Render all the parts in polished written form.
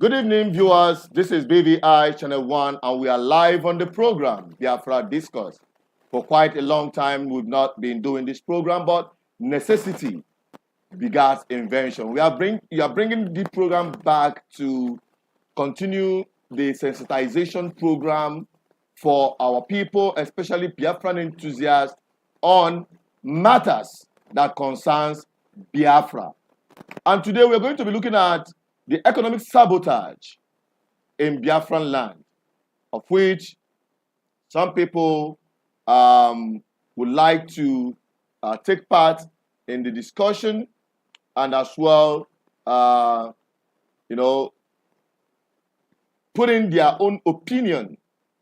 Good evening, viewers. This is BVI Channel 1, and we are live on the program, Biafra Discourse. For quite a long time, we've not been doing this program, but necessity begats invention. You are bringing the program back to continue the sensitization program for our people, especially Biafran enthusiasts, on matters that concerns Biafra. And today we're going to be looking at the economic sabotage in Biafran land, of which some people would like to take part in the discussion and as well, put in their own opinion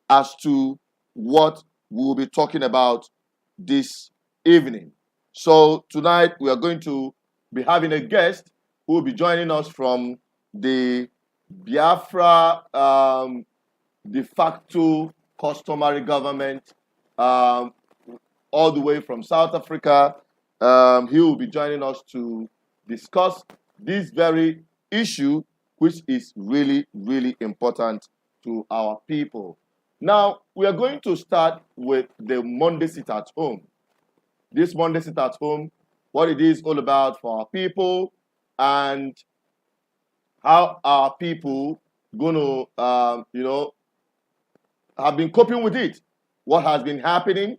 as to what we'll be talking about this evening. So tonight we are going to be having a guest who will be joining us from the Biafra de facto customary government, all the way from South Africa. He will be joining us to discuss this very issue, which is really, really important to our people. Now, we are going to start with the Monday Sit at Home. This Monday Sit at Home, what it is all about for our people, and how our people going to, have been coping with it, what has been happening,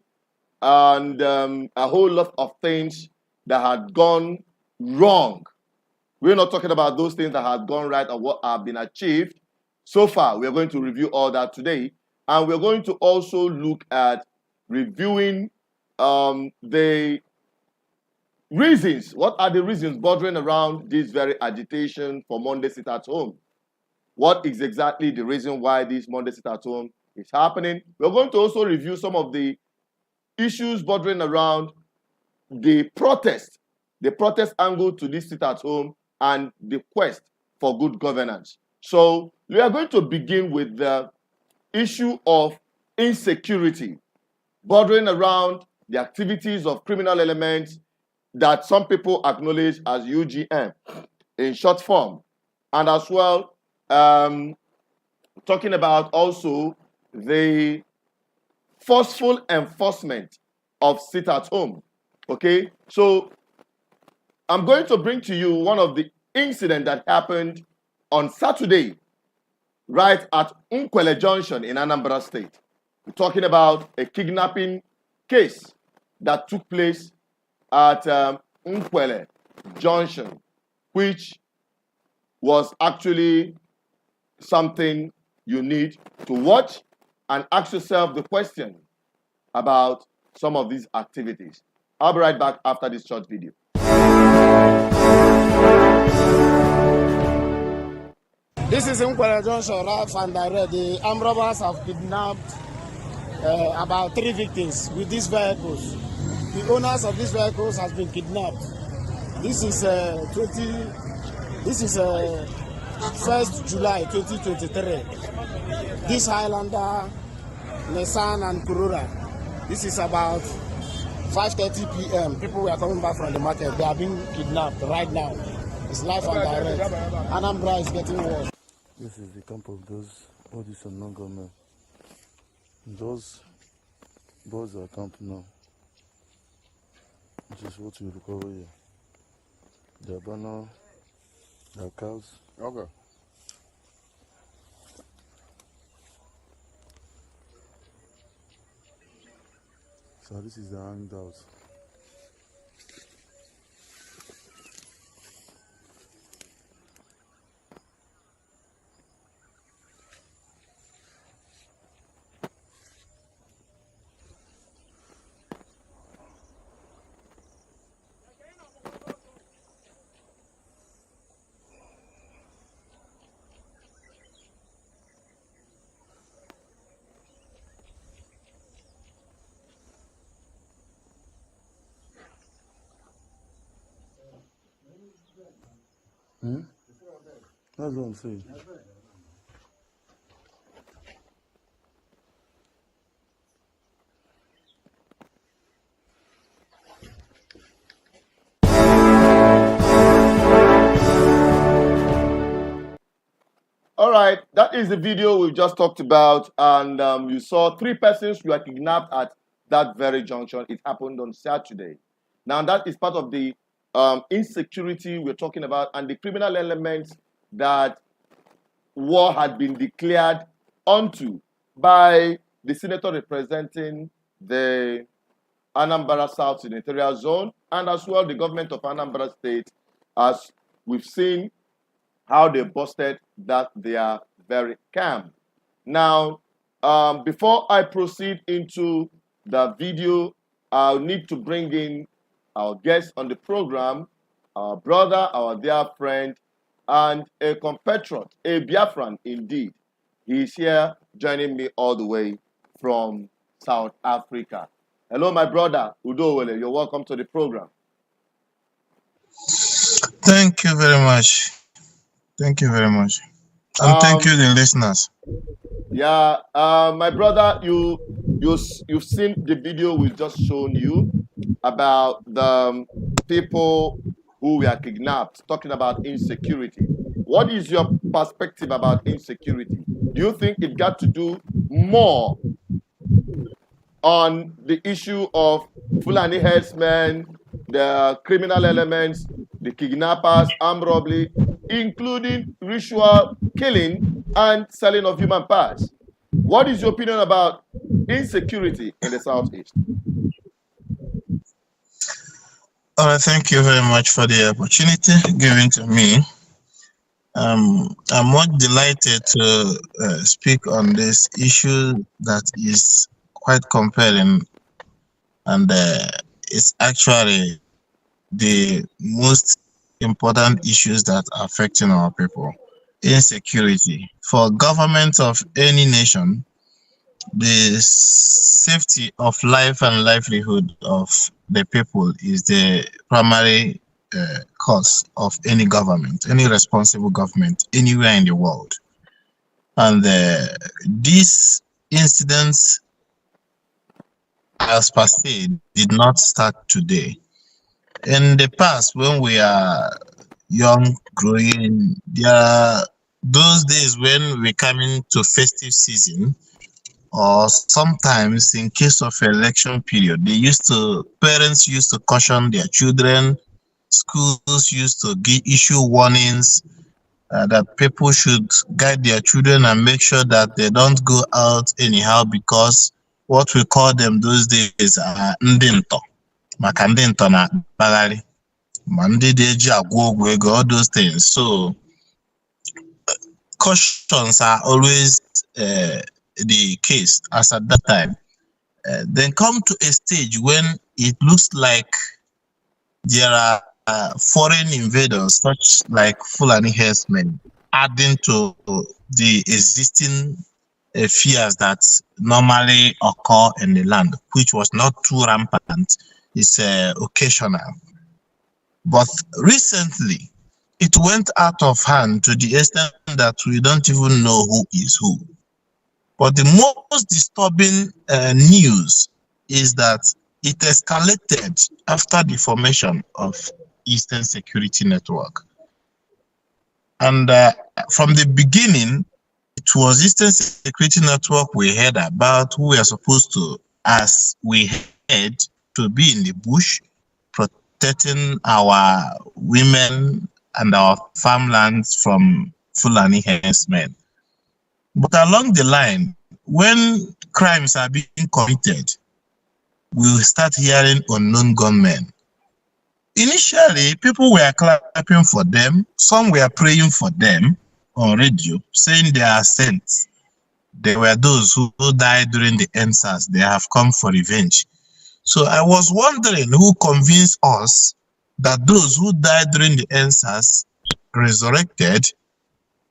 and a whole lot of things that had gone wrong. We're not talking about those things that have gone right or what have been achieved so far. We're going to review all that today. And we're going to also look at reviewing the reasons. What are the reasons bordering around this very agitation for Monday Sit at Home? What is exactly the reason why this Monday Sit at Home is happening? We're going to also review some of the issues bordering around the protest angle to this Sit at Home and the quest for good governance. So we are going to begin with the issue of insecurity bordering around the activities of criminal elements that some people acknowledge as UGM in short form, and as well talking about also the forceful enforcement of Sit at Home. Okay, so I'm going to bring to you one of the incidents that happened on Saturday right at Nkwele Junction in Anambra State. We're talking about a kidnapping case that took place at Nkwele Junction, which was actually something you need to watch and ask yourself the question about some of these activities. I'll be right back after this short video. This is Nkwele Junction, rough and direct. The armed robbers have kidnapped about 3 victims with these vehicles. The owners of these vehicles has been kidnapped. This is 1st July 2023. This Highlander, Nissan and Corolla. This is about 5:30 p.m. People were coming back from the market. They are being kidnapped right now. It's live and direct. Anambra is getting worse. This is the camp of those, all these unknown government. Those boys are camped now. This is what we recover here. Their banner, their cows. Okay. So this is the hangout. That's what I'm saying. right, that is the video we just talked about, and you saw 3 persons who were kidnapped at that very junction. It happened on Saturday. Now, that is part of the insecurity we're talking about and the criminal elements that war had been declared onto by the senator representing the Anambra South Senatorial Zone, and as well the government of Anambra State, as we've seen how they busted that they are very camp. Now, before I proceed into the video, I'll need to bring in our guest on the program, our brother, our dear friend, and a compatriot, a Biafran indeed. He's here joining me all the way from South Africa. Hello, my brother, Udowele. You're welcome to the program. Thank you very much. Thank you very much. And thank you, the listeners. Yeah, my brother, you've seen the video we've just shown you about the people who were kidnapped, talking about insecurity. What is your perspective about insecurity? Do you think it got to do more on the issue of Fulani herdsmen, the criminal elements, the kidnappers, armed robbery, including ritual killing and selling of human parts? What is your opinion about insecurity in the Southeast? All right, thank you very much for the opportunity given to me. I'm much delighted to speak on this issue that is quite compelling, and it's actually the most important issues that are affecting our people. Insecurity. For government of any nation, the safety of life and livelihood of the people is the primary cause of any government, any responsible government anywhere in the world. And these incidents, as per se, did not start today. In the past, when we are young, growing, there are those days when we come into festive season, or sometimes in case of election period, parents used to caution their children, schools used to issue warnings that people should guide their children and make sure that they don't go out anyhow, because what we call them those days are ndinto, maka ndinto na bagari, mandideji agwogwego, all those things. So cautions are always the case as at that time. Then come to a stage when it looks like there are foreign invaders, such like Fulani herdsmen, adding to the existing fears that normally occur in the land, which was not too rampant. It's occasional. But recently, it went out of hand to the extent that we don't even know who is who. But the most disturbing news is that it escalated after the formation of Eastern Security Network. And from the beginning, it was Eastern Security Network we heard about, who were supposed to, as we heard, to be in the bush, protecting our women and our farmlands from Fulani herdsmen. But along the line, when crimes are being committed, we will start hearing unknown gunmen. Initially, people were clapping for them. Some were praying for them on radio, saying they are saints. They were those who died during the EndSARS. They have come for revenge. So I was wondering who convinced us that those who died during the EndSARS resurrected,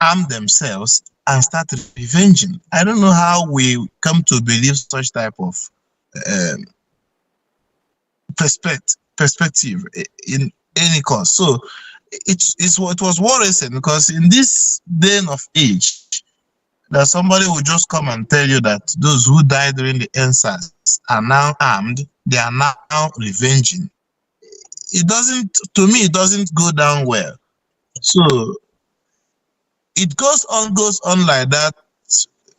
armed themselves, and started revenging. I don't know how we come to believe such type of perspective in any cause. So it was worrisome, because in this day of age, that somebody will just come and tell you that those who died during the EndSARS are now armed, they are now revenging. It doesn't, to me, it doesn't go down well. So It goes on like that.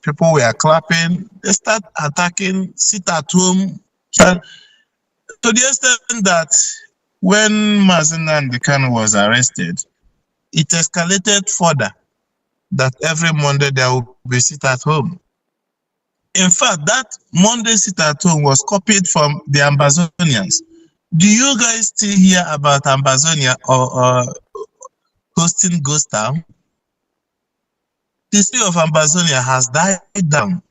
People were clapping. They start attacking, sit at home. And to the extent that when Mazina Ndekano was arrested, it escalated further that every Monday there will be sit at home. In fact, that Monday sit at home was copied from the Ambazonians. Do you guys still hear about Ambazonia or hosting Ghost Town? The city of Ambazonia has died down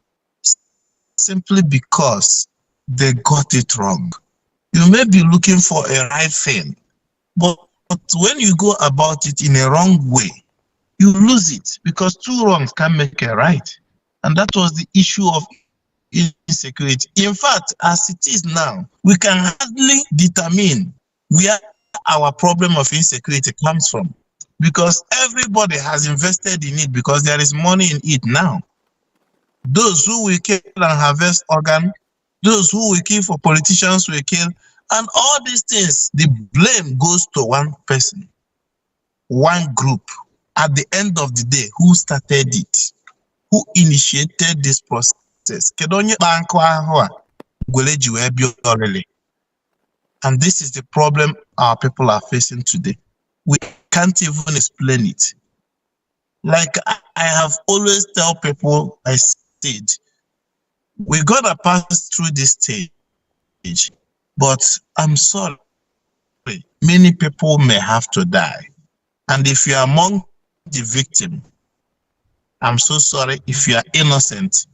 simply because they got it wrong. You may be looking for a right thing, but when you go about it in a wrong way, you lose it because two wrongs can make a right. And that was the issue of insecurity. In fact, as it is now, we can hardly determine where our problem of insecurity comes from because everybody has invested in it because there is money in it now. Those who will kill and harvest organ, those who will kill for politicians will kill, and all these things, the blame goes to one person, one group. At the end of the day, who started it? Who initiated this process? And this is the problem our people are facing today. We can't even explain it. Like I have always tell people, I said, we're gonna pass through this stage, but I'm sorry, many people may have to die. And if you are among the victim, I'm so sorry. If you are innocent,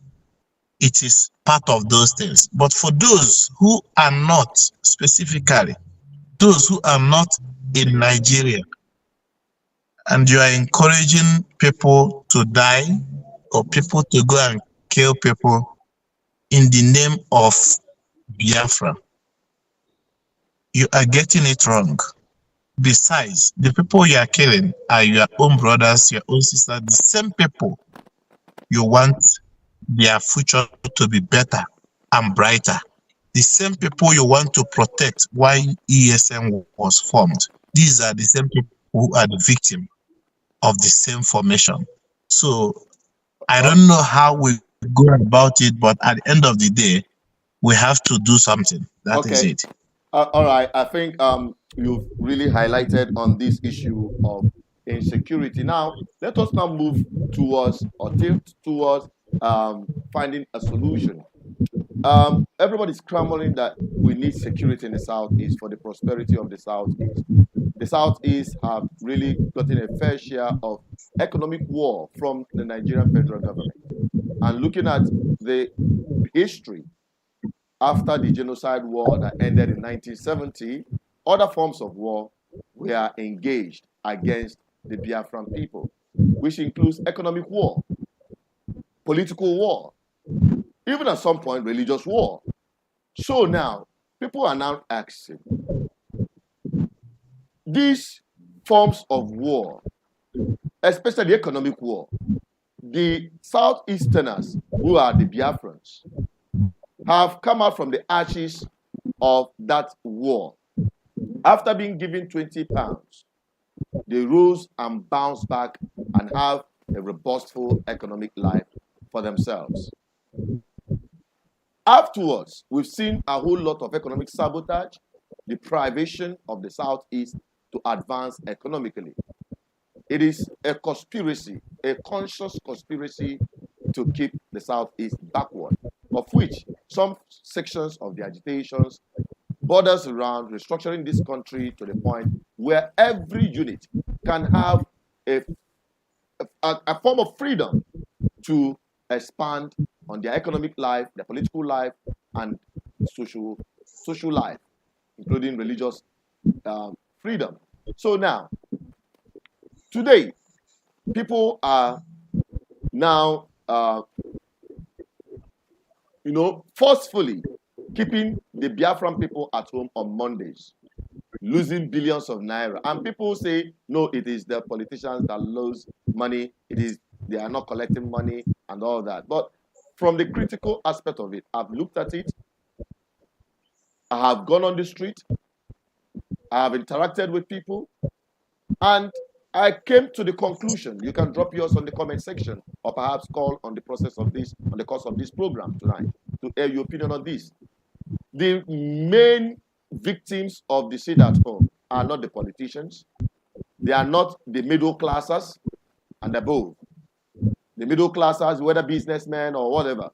it is part of those things. But for those who are not, specifically, those who are not in Nigeria, and you are encouraging people to die or people to go and kill people in the name of Biafra, you are getting it wrong. Besides, the people you are killing are your own brothers, your own sisters, the same people you want their future to be better and brighter. The same people you want to protect while ESN was formed. These are the same people who are the victim of the same formation. So I don't know how we go about it, but at the end of the day, we have to do something. That is it. All right. I think you've really highlighted on this issue of insecurity. Now, let us now move towards or tilt towards finding a solution. Everybody's clamoring that we need security in the Southeast for the prosperity of the Southeast. The Southeast have really gotten a fair share of economic war from the Nigerian federal government. And looking at the history after the genocide war that ended in 1970, other forms of war were engaged against the Biafran people, which includes economic war, political war, even at some point religious war. So now, people are now asking, these forms of war, especially economic war, the Southeasterners, who are the Biafrans, have come out from the ashes of that war. After being given 20 pounds, they rose and bounced back and have a robustful economic life for themselves. Afterwards, we've seen a whole lot of economic sabotage, deprivation of the Southeast to advance economically. It is a conspiracy, a conscious conspiracy to keep the Southeast backward, of which some sections of the agitations borders around restructuring this country to the point where every unit can have a form of freedom to expand on their economic life, their political life, and social life, including religious freedom. So now, today, people are now, forcefully keeping the Biafran people at home on Mondays, losing billions of naira. And people say, no, it is the politicians that lose money. They are not collecting money and all that. But from the critical aspect of it, I've looked at it. I have gone on the street. I have interacted with people. And I came to the conclusion. You can drop yours on the comment section, or perhaps call on the process of this, on the course of this program tonight, to air your opinion on this. The main victims of the sit-at-home are not the politicians. They are not the middle classes and above. The middle classes, whether businessmen or whatever,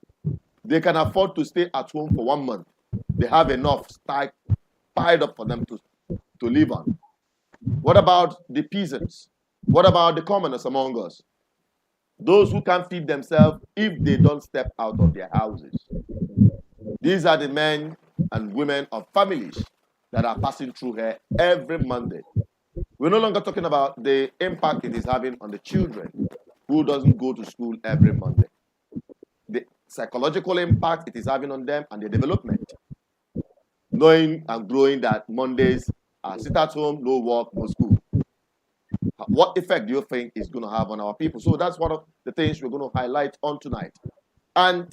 they can afford to stay at home for 1 month. They have enough piled up for them to live on. What about the peasants? What about the commoners among us? Those who can't feed themselves if they don't step out of their houses. These are the men and women of families that are passing through here every Monday. We're no longer talking about the impact it is having on the children who doesn't go to school every Monday. The psychological impact it is having on them and their development. Knowing and growing that Mondays are sit at home, no work, no school. What effect do you think it's going to have on our people? So that's one of the things we're going to highlight on tonight. And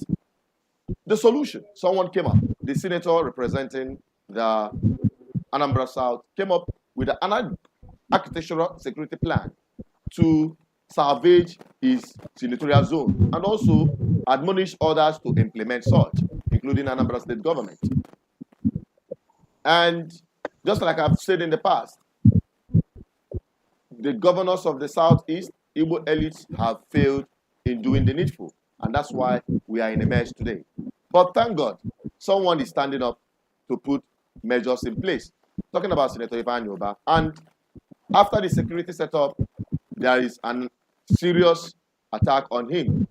the solution, someone came up, the senator representing the Anambra South came up with an architectural security plan to salvage his senatorial zone and also admonish others to implement such, including Anambra State government. And just like I've said in the past, the governors of the Southeast, Igbo elites have failed in doing the needful. And that's why we are in a mess today. But thank God, someone is standing up to put measures in place. Talking about Senator Ivan Yoba. And after the security setup, there is a serious attack on him,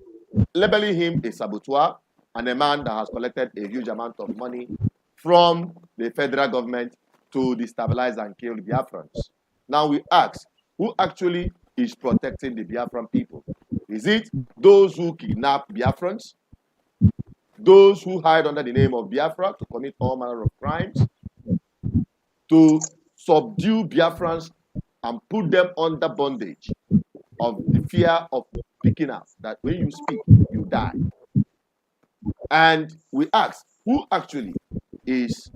labeling him a saboteur and a man that has collected a huge amount of money from the federal government to destabilize and kill the Biafrans. Now we ask, who actually is protecting the Biafran people? Is it those who kidnap Biafrans? Those who hide under the name of Biafra to commit all manner of crimes? To subdue Biafrans and put them under bondage of the fear of speaking out, that when you speak, you die. And we ask, who actually is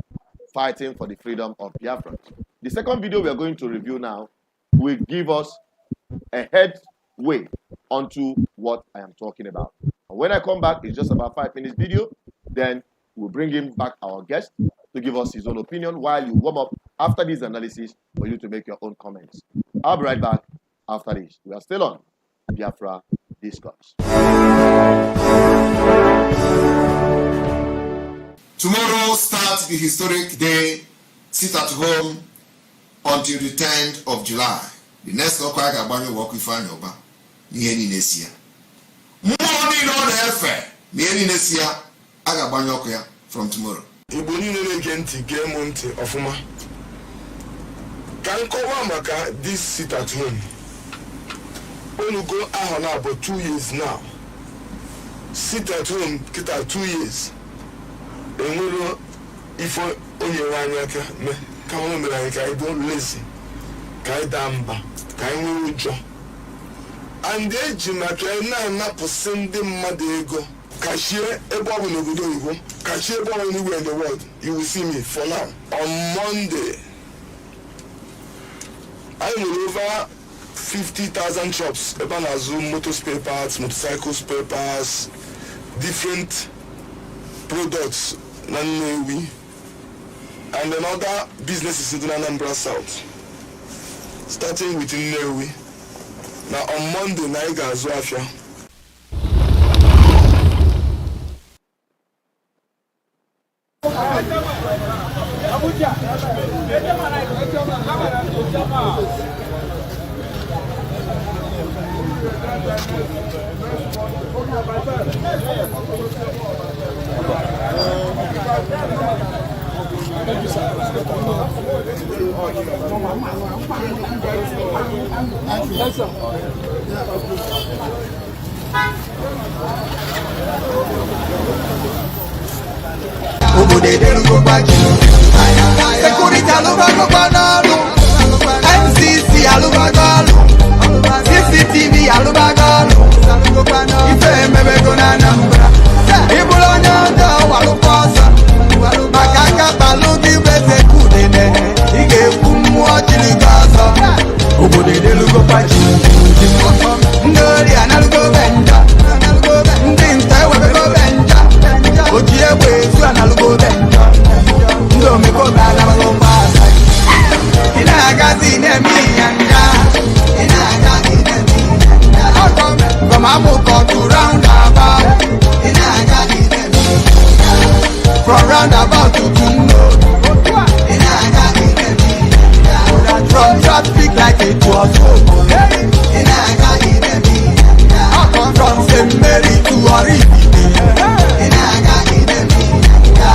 fighting for the freedom of Biafrans? The second video we are going to review now will give us a headway onto what I am talking about. And when I come back, it's just about 5 minutes video. Then we'll bring him back, our guest, to give us his own opinion while you warm up after this analysis for you to make your own comments. I'll be right back after this. We are still on Biafra Discourse. Tomorrow starts the historic day, sit at home until the 10th of July. The next talk I got about work with Fanyoba, Nieni Nesia. Morning on Efe, Nieni Nesia, I got Banyokia from tomorrow. Ibuni Negenti Game Monte of Uma. Can Maka this sit at home. Only go ahona about 2 years now. Sit at home, kita 2 years. Enwero ifo onyewanyaka me ka won me like I don't lazy. Kai damba, kai nwujo. And the ejimaka na posende mmadu ego. Cashier ebo no go do iwo. Cashier ebo anywhere in the world. You will see me for now. On Monday, I will over 50,000 shops. About Zoom, motor spare parts, motorcycle spare parts, different products, and another businesses in the Anambra South. Starting with Nnewi. Now on Monday, Naiga Azuafia. Thank you, sir. Yes, sir. Security alubagalo, MCC alubagalo, CCTV alubagalo, ife mebego na Anambra. Ibulonya ndo waluposa, makaka balugi bese kudene, ige kumu ochili gaza. obodo edelugo pachi ndị ori analugo benja ndị nta ewebego benja oji egbe ezu analugo benja ndị omekobe anabago mgbasa ị na-agazi na-eme ịnyanga from Amuko to roundabout ị na-agazi na-eme ịnyanga from roundabout to Tundo ị na-agazi na-eme ịnyanga from traffic like a twelve ị na-agazi na-eme ịnyanga from St. Mary to Orifite ị na-agazi na-eme ịnyanga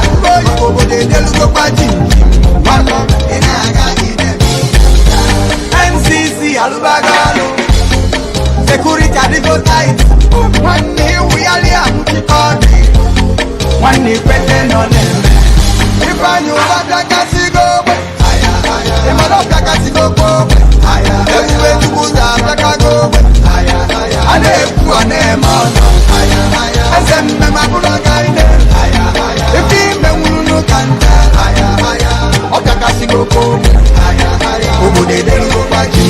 obodo edelugo pachi ị na-agazi na-eme ịnyanga NCC alụbagalo security adigo tight nwanne wiyali amuchikọdị nwanne kwete nọ n'eme ifeanyị ụba bịakasịgo ogbe ịmara ọbịakasịgo ogbe ebube chukwu ụzọ abịakago ogbe a na-ekwu ọ na-eme ọzọ eze mmemme abụrụ gaide ife ime nwuru n'ụka nte ọbịakasịgo ogbe obodo ederugo gbaji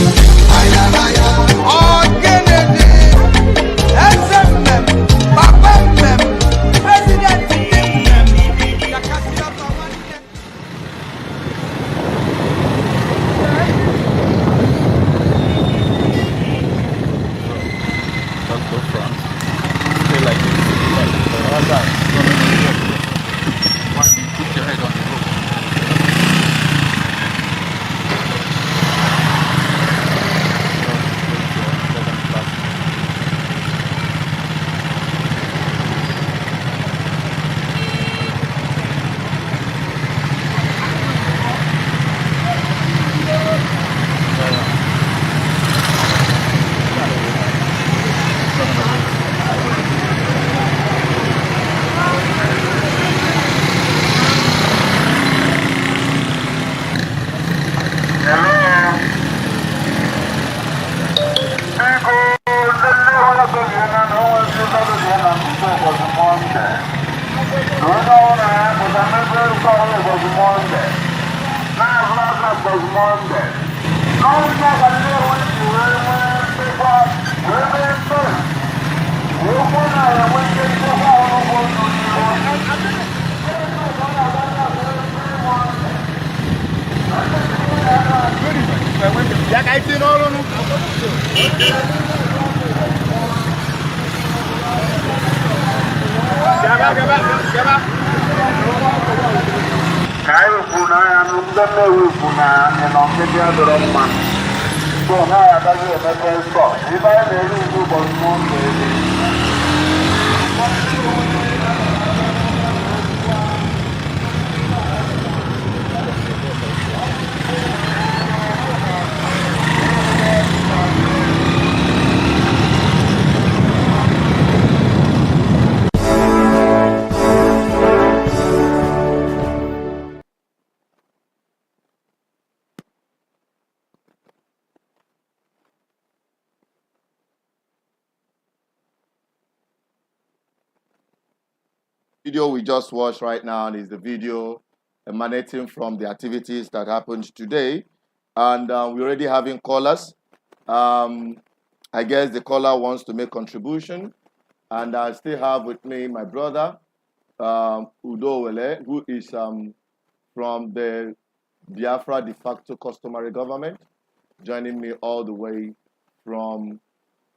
Video we just watched right now is the video emanating from the activities that happened today, and we're already having callers. I guess the caller wants to make contribution, and I still have with me my brother Udo Wele, who is from the Biafra de facto customary government, joining me all the way from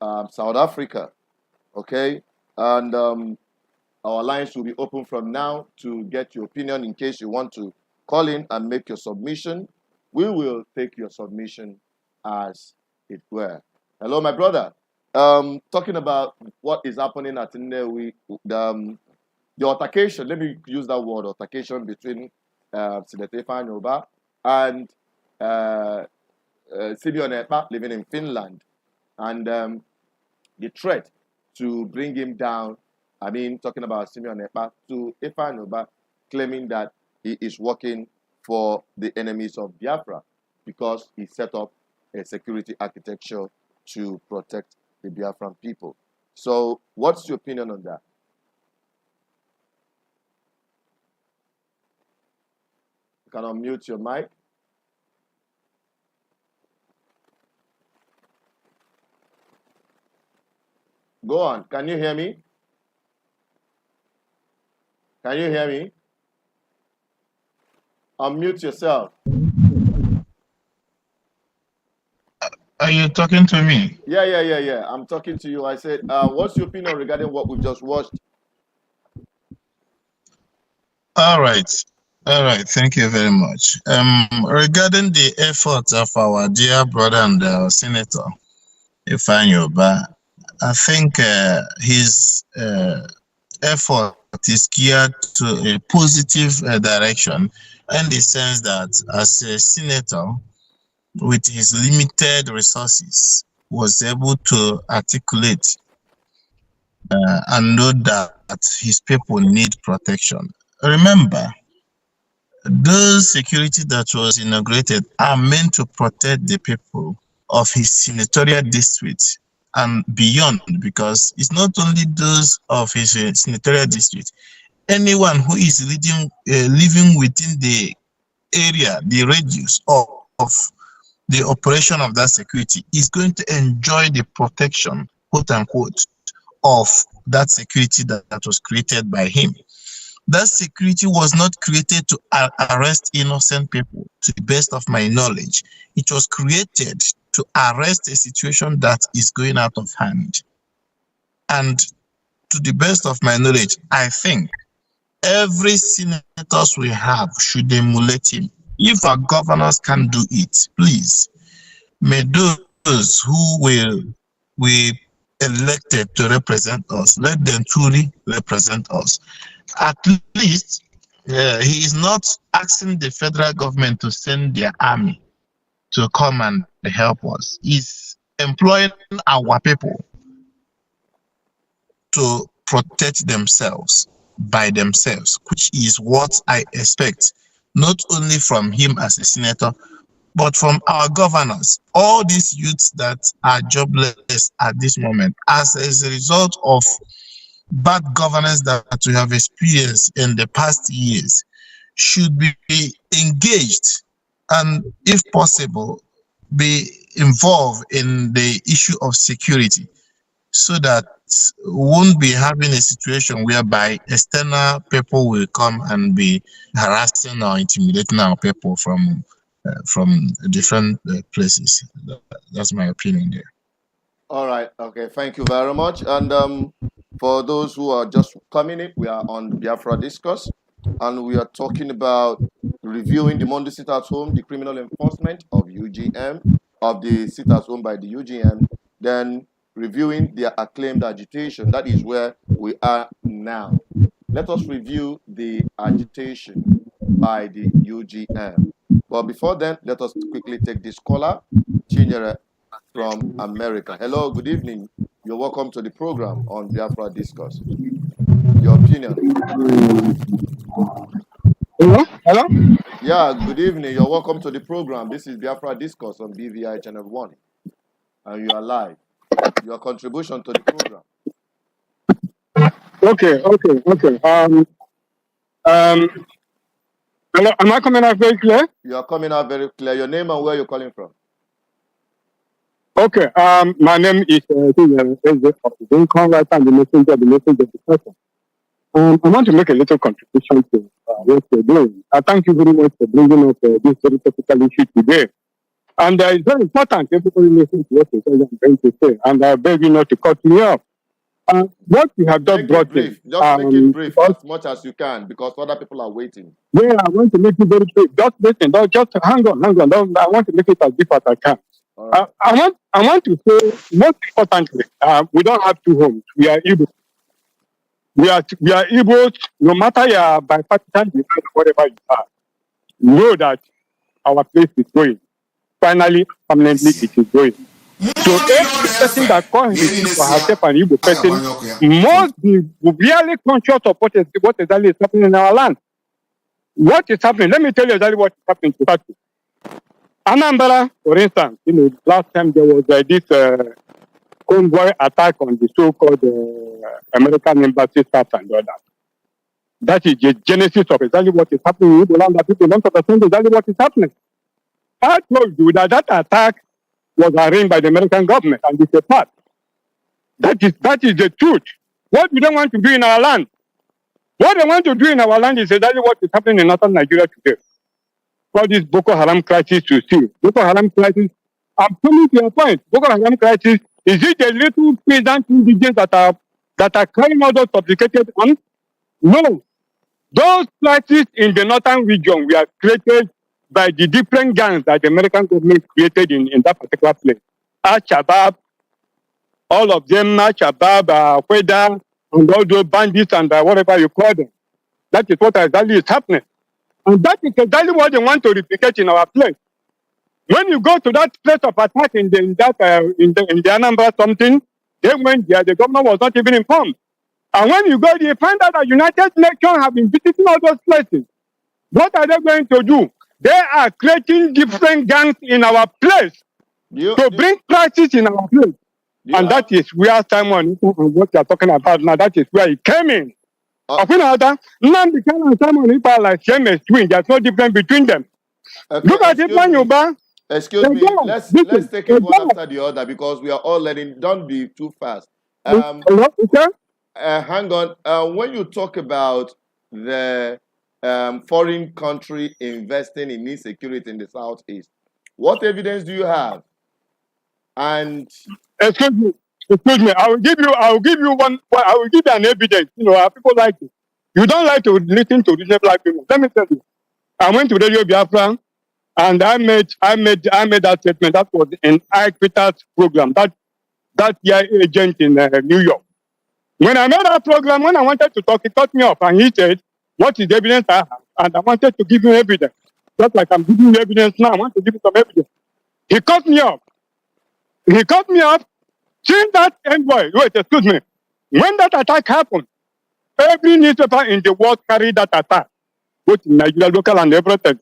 South Africa. Okay, and our lines will be open from now to get your opinion in case you want to call in and make your submission. We will take your submission as it were. Hello, my brother. Talking about what is happening at Nnewi, the altercation, let me use that word, altercation between Senator Oba and Simeon Ekpa living in Finland, and the threat to bring him down. I mean, talking about Simeon Ekpa to Ifeanyi Oba, claiming that he is working for the enemies of Biafra because he set up a security architecture to protect the Biafran people. So, what's your opinion on that? You can unmute your mic. Go on. Can you hear me? Can you hear me? Unmute yourself. Are you talking to me? Yeah. I'm talking to you. I said, what's your opinion regarding what we've just watched? All right. Thank you very much. Regarding the efforts of our dear brother and Senator Ifeanyi Ubah, I think his effort is geared to a positive direction, in the sense that as a senator, with his limited resources, was able to articulate and know that his people need protection. Remember, those security that was inaugurated are meant to protect the people of his senatorial district and beyond, because it's not only those of his senatorial district. Anyone who is living within the area, the radius of the operation of that security, is going to enjoy the protection, quote unquote, of that security that was created by him. That security was not created to arrest innocent people, to the best of my knowledge. It was created to arrest a situation that is going out of hand. And to the best of my knowledge, I think every senators we have should emulate him. If our governors can do it, please, may those who we elected to represent us, let them truly represent us. At least he is not asking the federal government to send their army to come and help us. He's employing our people to protect themselves by themselves, which is what I expect, not only from him as a senator, but from our governors. All these youths that are jobless at this moment, as a result of bad governance that we have experienced in the past years, should be engaged and, if possible, be involved in the issue of security, so that we won't be having a situation whereby external people will come and be harassing or intimidating our people from different places. That's my opinion there. All right. Okay. Thank you very much. And for those who are just coming in, we are on Biafra Discourse, and we are talking about reviewing the Monday sit at home, the criminal enforcement of UGM, of the sit at home by the UGM, then reviewing their acclaimed agitation. That is where we are now. Let us review the agitation by the UGM. But before then, let us quickly take this caller, Chinyere from America. Hello, good evening. You're welcome to the program on Biafra Discourse. Your opinion. Hello? Yeah, good evening. You're welcome to the program. This is Biafra Discourse on BVI Channel 1. And you are live. Your contribution to the program. Okay. Hello, am I coming out very clear? You are coming out very clear. Your name and where you're calling from. Okay. My name is Conrad. I'm the messenger of the person. I want to make a little contribution to what you're doing. I thank you very much for bringing up this very topical issue today. And it's very important everybody listen to what I'm going to say. And I beg you not to cut me off. What you have just brought in. Just make it brief as much as you can, because other people are waiting. Yeah, I want to make it very brief. Just listen. Just hang on. I want to make it as brief as I can. Right. I want to say, most importantly, we don't have two homes. We are Igbo. We are Igbo, no matter your bipartisan, whatever you are. Know that our place is going. Finally, permanently, it is going. So every person that calls for herself an Igbo person must be really conscious of what exactly is happening in our land. What is happening? Let me tell you exactly what is happening to Turkey. Anambra, for instance, last time there was this convoy attack on the so-called American embassy staff and all that. That is the genesis of exactly what is happening in Igbo land, that people don't understand exactly what is happening. I told you that attack was arranged by the American government, and it's a part. That is the truth. What we don't want to do in our land. What they want to do in our land is exactly what is happening in northern Nigeria today. All this Boko Haram crisis you see. Boko Haram crisis, I'm coming to your point. Boko Haram crisis, is it the little peasant indigents that are carrying all those complicated arms? No. Those crises in the northern region were created by the different gangs that the American government created in that particular place. Al-Shabaab, all of them, Al-Shabaab, Al-Qaeda, and all those bandits and whatever you call them. That is what exactly is happening. And that is exactly what they want to replicate in our place. When you go to that place of attack in the Anambra something, they went there, the government was not even informed. And when you go, you find out that United Nations have been visiting all those places. What are they going to do? They are creating different gangs in our place to bring crisis in our place. And that is where Simon, what you are talking about now, that is where he came in. There's no difference between them. Okay, Look at it, man, excuse me. Let's take it one after the other because we are all letting. Don't be too fast. Hang on. When you talk about the foreign country investing in insecurity in the southeast, what evidence do you have? And excuse me. I will give you an evidence. You know, people like it. You don't like to listen to reasonable people. Let me tell you. I went to Radio Biafra and I made that statement. That was in Equitas program. That year agent in New York. When I made that program, when I wanted to talk, he cut me off and he said, "What is the evidence I have?" And I wanted to give you evidence. Just like I'm giving you evidence now, I want to give you some evidence. He cut me off. Since that envoy, excuse me, when that attack happened, every newspaper in the world carried that attack, both in Nigeria, local and everything.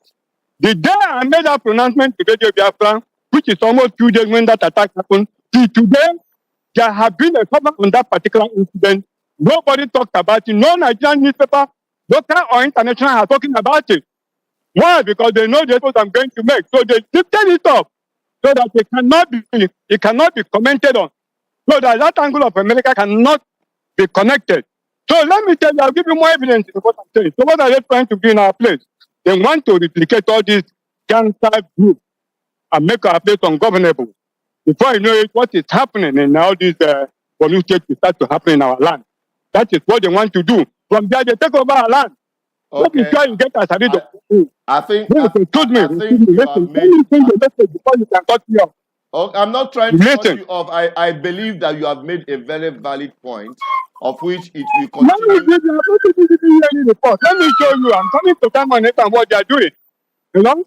The day I made that pronouncement to Radio Biafra, which is almost 2 days when that attack happened, till today, there have been a cover on that particular incident. Nobody talked about it. No Nigerian newspaper, local or international, are talking about it. Why? Because they know the effort I'm going to make. So they lifted it up so that it cannot be commented on. So that angle of America cannot be connected. So let me tell you, I'll give you more evidence in what I'm saying. So what are they trying to do in our place? They want to replicate all these gangster groups and make our place ungovernable. Before you know it, what is happening in all these communities will start to happen in our land. That is what they want to do. From there, they take over our land. Okay. Let me try to get us a little. I think listen, you before you can cut me off. Oh, I'm not trying to cut you off. I believe that you have made a very valid point, of which it will continue. Let me show you. I'm coming to come on it and what they are doing. Hello?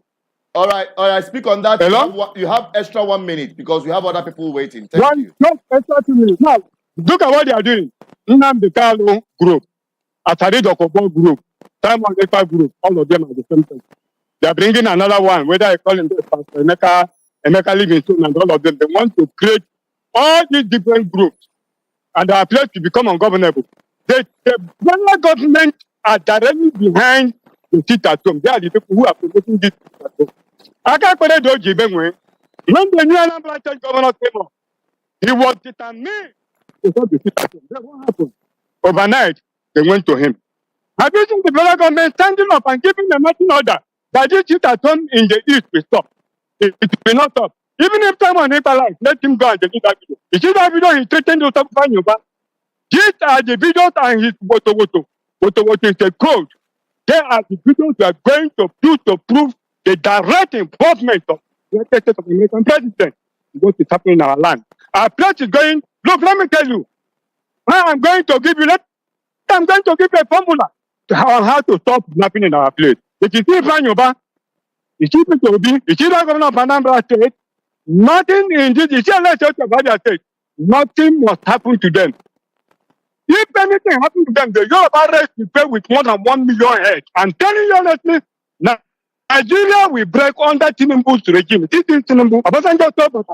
All right. Speak on that. Hello? You have extra 1 minute because we have other people waiting. Thank you. No, extra 2 minutes. Now, look at what they are doing. Nnamdi Kanu group, Atari Dokobo group, Simon Ekpa group, all of them are the same thing. They are bringing another one, whether I call him Pastor Emeka Livingstone and all of them. They want to create all these different groups and our place to become ungovernable. The federal government are directly behind the sit at home. They are the people who are promoting this sit at home. I can't put it when the new Anambra State governor came up, he was determined to stop the sit at home. Then what happened? Overnight, they went to him. Have you seen the federal government standing up and giving a marching order that this sit at home in the east will stop? It will not stop. Even if someone is alive, let him go and delete that video. You see that video he threatened to stop Yoruba? These are the videos and his woto is a code. They are the videos we are going to use to prove the direct involvement of the United States of American president in what is happening in our land. Our place is going, look, let me tell you. I'm going to give you a formula to how to stop kidnapping in our place. If you see Yoruba, you see that governor of Anambra State, nothing in this, you see a state of Abia State, nothing must happen to them. If anything happens to them, the Yoruba race will pay with more than 1 million heads. I'm telling you honestly, Nigeria will break under Tinubu's regime. This is Tinubu. Obasanjo told us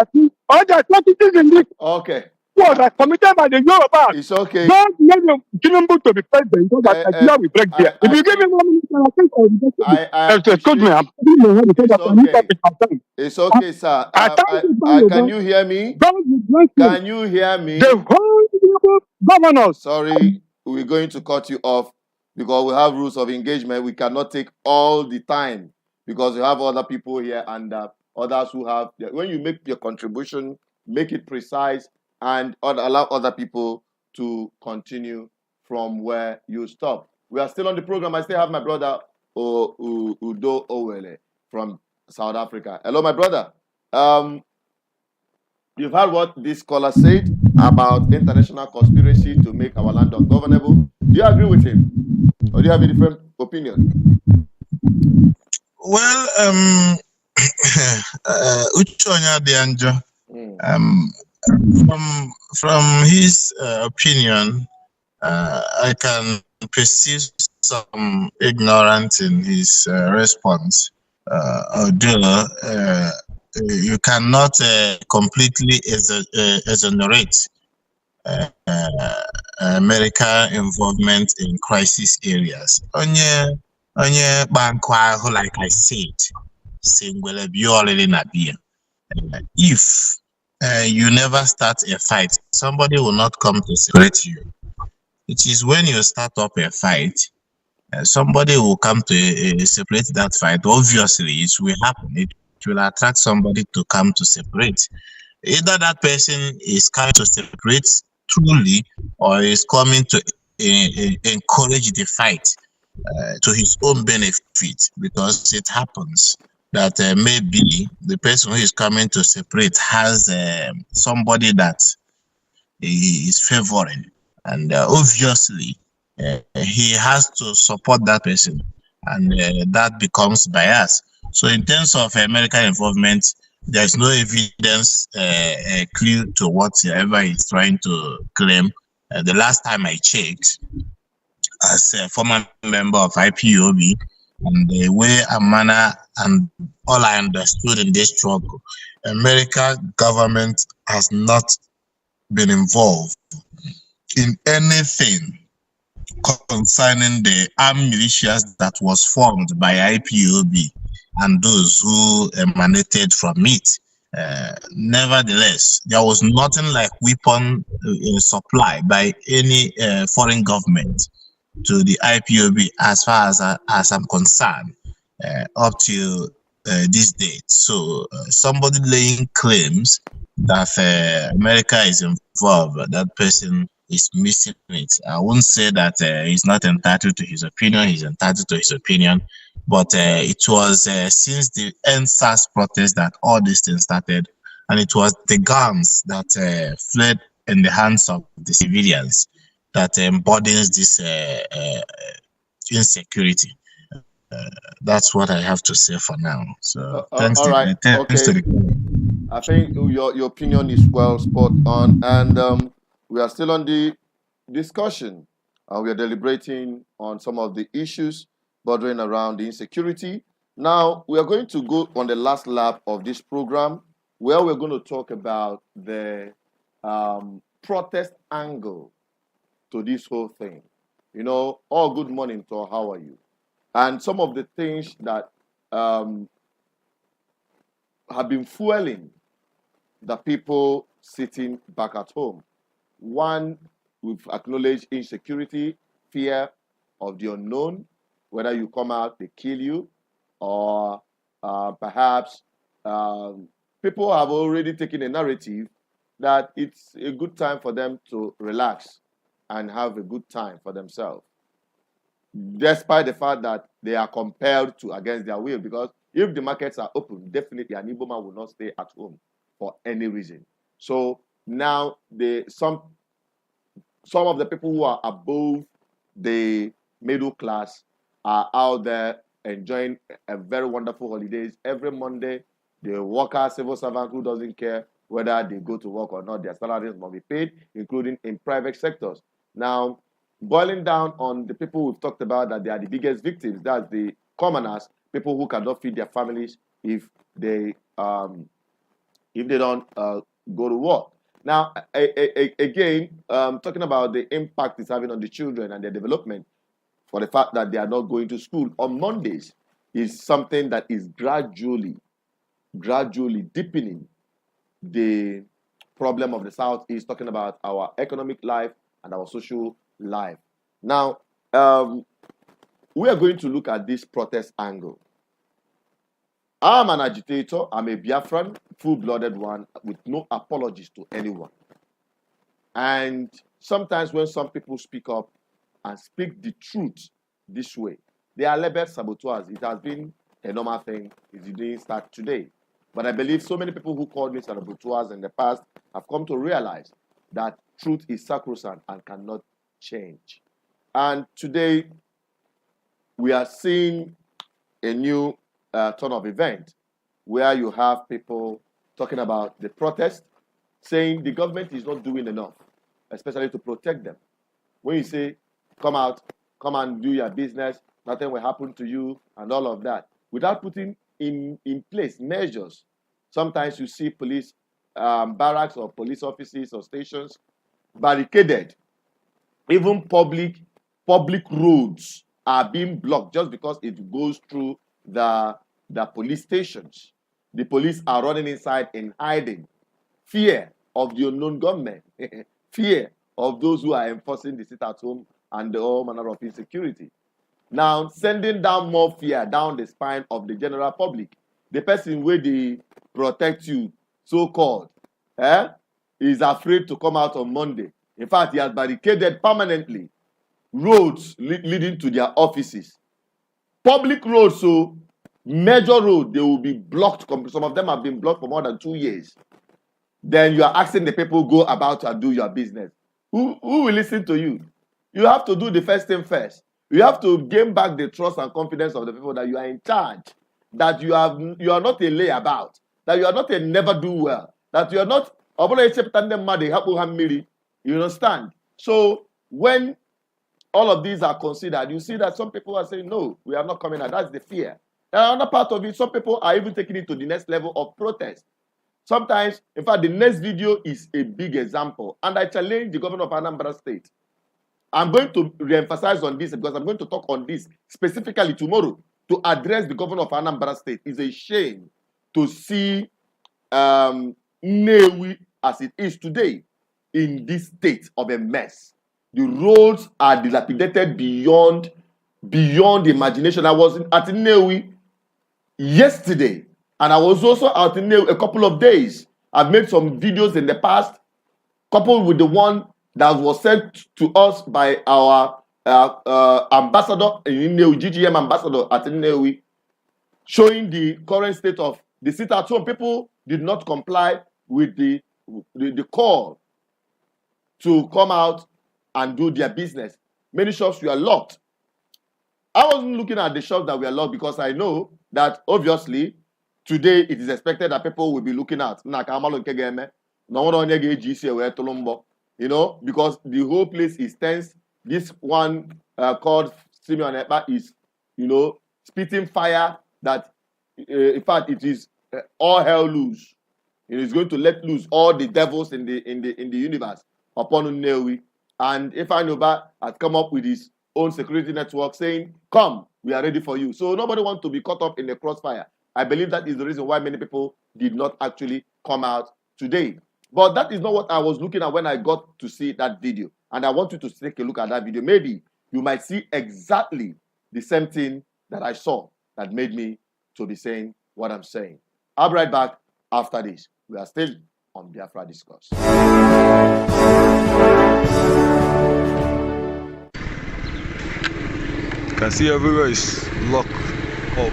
all the atrocities in this was committed by the Yoruba. It's okay. Don't let Tinubu to be president so that Nigeria will break there. If you give me 1 minute, I think I will just excuse me. It's okay, sir. Can you hear me? Can you hear me? The whole amiable governors. Sorry, we're going to cut you off because we have rules of engagement. We cannot take all the time because we have other people here and others who have. When you make your contribution, make it precise and allow other people to continue from where you stop. We are still on the program. I still have my brother Udo Owele from South Africa. Hello, my brother. You've heard what this scholar said about international conspiracy to make our land ungovernable. Do you agree with him? Or do you have a different opinion? Well, Uchonya Dianjo, from his opinion, I can perceive some ignorance in his response. Although you cannot completely exonerate American involvement in crisis areas. Onye bankwa, like I said, if you never start a fight, somebody will not come to separate you. It is when you start up a fight, somebody will come to separate that fight. Obviously, it will happen. It will attract somebody to come to separate. Either that person is coming to separate truly or is coming to encourage the fight to his own benefit, because it happens that maybe the person who is coming to separate has somebody that he is favoring, and obviously he has to support that person, and that becomes bias. So in terms of American involvement, there is no evidence clue to whatever he's trying to claim. The last time I checked, as a former member of IPOB, and the way and manner and all I understood in this struggle, American government has not been involved in anything concerning the armed militias that was formed by IPOB and those who emanated from it. Nevertheless, there was nothing like weapon supply by any foreign government to the IPOB as far as I'm concerned up to this date. So somebody laying claims that America is involved, that person is missing it. I won't say that he's not entitled to his opinion. He's entitled to his opinion. But it was since the NSAS protest that all these things started. And it was the guns that fled in the hands of the civilians that embodies this insecurity. That's what I have to say for now. So thanks. All right. Okay. I think your opinion is well spot on, and we are still on the discussion. We are deliberating on some of the issues bordering around the insecurity. Now we are going to go on the last lap of this program, where we're going to talk about the protest angle to this whole thing. You know, all good morning, to how are you? And some of the things that have been fueling the people sitting back at home. One, we've acknowledged insecurity, fear of the unknown, whether you come out, they kill you, or perhaps people have already taken a narrative that it's a good time for them to relax and have a good time for themselves, despite the fact that they are compelled to against their will. Because if the markets are open, definitely an Igbo man will not stay at home for any reason. So now some of the people who are above the middle class are out there enjoying a very wonderful holidays every Monday. The worker, civil servant who doesn't care whether they go to work or not, their salaries must be paid, including in private sectors. Now, boiling down on the people we've talked about that they are the biggest victims, that's the commoners, people who cannot feed their families if they don't go to work. Now, again, talking about the impact it's having on the children and their development, for the fact that they are not going to school on Mondays, is something that is gradually deepening the problem of the South is talking about our economic life and our social life. Now, we are going to look at this protest angle. I'm an agitator. I'm a Biafran, full-blooded one, with no apologies to anyone. And sometimes when some people speak up and speak the truth this way, they are labeled saboteurs. It has been a normal thing. It didn't start today. But I believe so many people who called me saboteurs in the past have come to realize that truth is sacrosanct and cannot change. And today, we are seeing a new turn of event where you have people talking about the protest, saying the government is not doing enough, especially to protect them. When you say, come out, come and do your business, nothing will happen to you, and all of that, without putting in place measures. Sometimes you see police barracks or police offices or stations barricaded. Even public roads are being blocked just because it goes through the police stations. The police are running inside and hiding. Fear of the unknown government. Fear of those who are enforcing the sit-at-home and all manner of insecurity. Now, sending down more fear down the spine of the general public. The person where they protect you, so-called, is afraid to come out on Monday. In fact, he has barricaded permanently roads leading to their offices. Public roads, so major road, they will be blocked. Some of them have been blocked for more than 2 years. Then you are asking the people go about and do your business. Who will listen to you? You have to do the first thing first. You have to gain back the trust and confidence of the people that you are in charge, that you are not a layabout, that you are not a never do well, that you are not. You understand? So when all of these are considered, you see that some people are saying, no, we are not coming out. That's the fear. And another part of it, some people are even taking it to the next level of protest. Sometimes, in fact, the next video is a big example. And I challenge the governor of Anambra State. I'm going to re-emphasize on this because I'm going to talk on this specifically tomorrow to address the governor of Anambra State. It's a shame to see Nnewi as it is today in this state of a mess. The roads are dilapidated beyond imagination. I was at Nnewi yesterday, and I was also out in Nnewi a couple of days. I've made some videos in the past, coupled with the one that was sent to us by our ambassador in Nnewi, GGM ambassador at Nnewi, showing the current state of the sit-at-home. People did not comply with the call to come out and do their business. Many shops were locked. I wasn't looking at the shops that were locked because I know that obviously today it is expected that people will be looking at, you know, because the whole place is tense. This one called Simeon Ekpa is, you know, spitting fire that, in fact, it is all hell loose. It is going to let loose all the devils in the universe upon Nnewi. And Ifeanyi has come up with his own security network saying, come, we are ready for you. So nobody wants to be caught up in the crossfire. I believe that is the reason why many people did not actually come out today. But that is not what I was looking at when I got to see that video. And I want you to take a look at that video. Maybe you might see exactly the same thing that I saw that made me to be saying what I'm saying. I'll be right back after this. We are still on Biafra Discourse. You can see everywhere is locked up.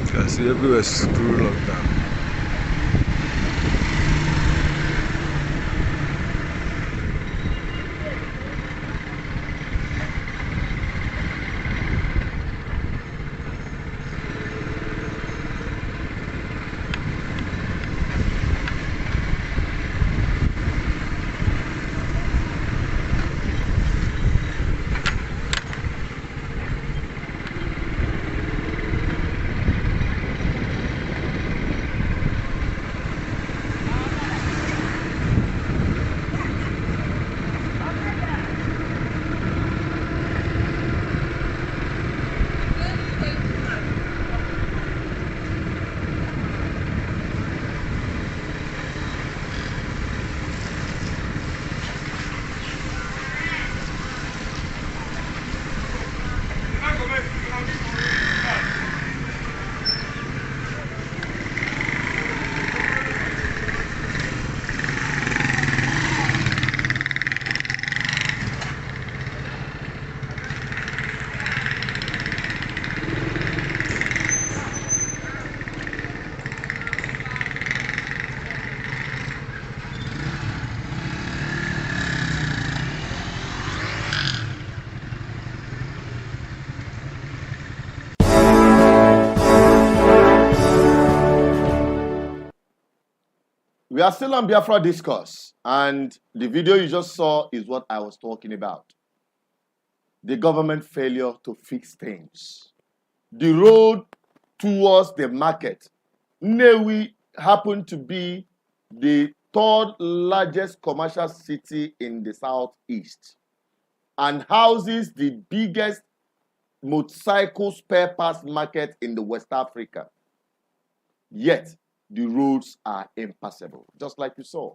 You can see everywhere is screw locked down. We are still on Biafra Discourse, and the video you just saw is what I was talking about. The government failure to fix things. The road towards the market. Nnewi happened to be the third largest commercial city in the southeast and houses the biggest motorcycle spare parts market in the West Africa. Yet, the roads are impassable, just like you saw.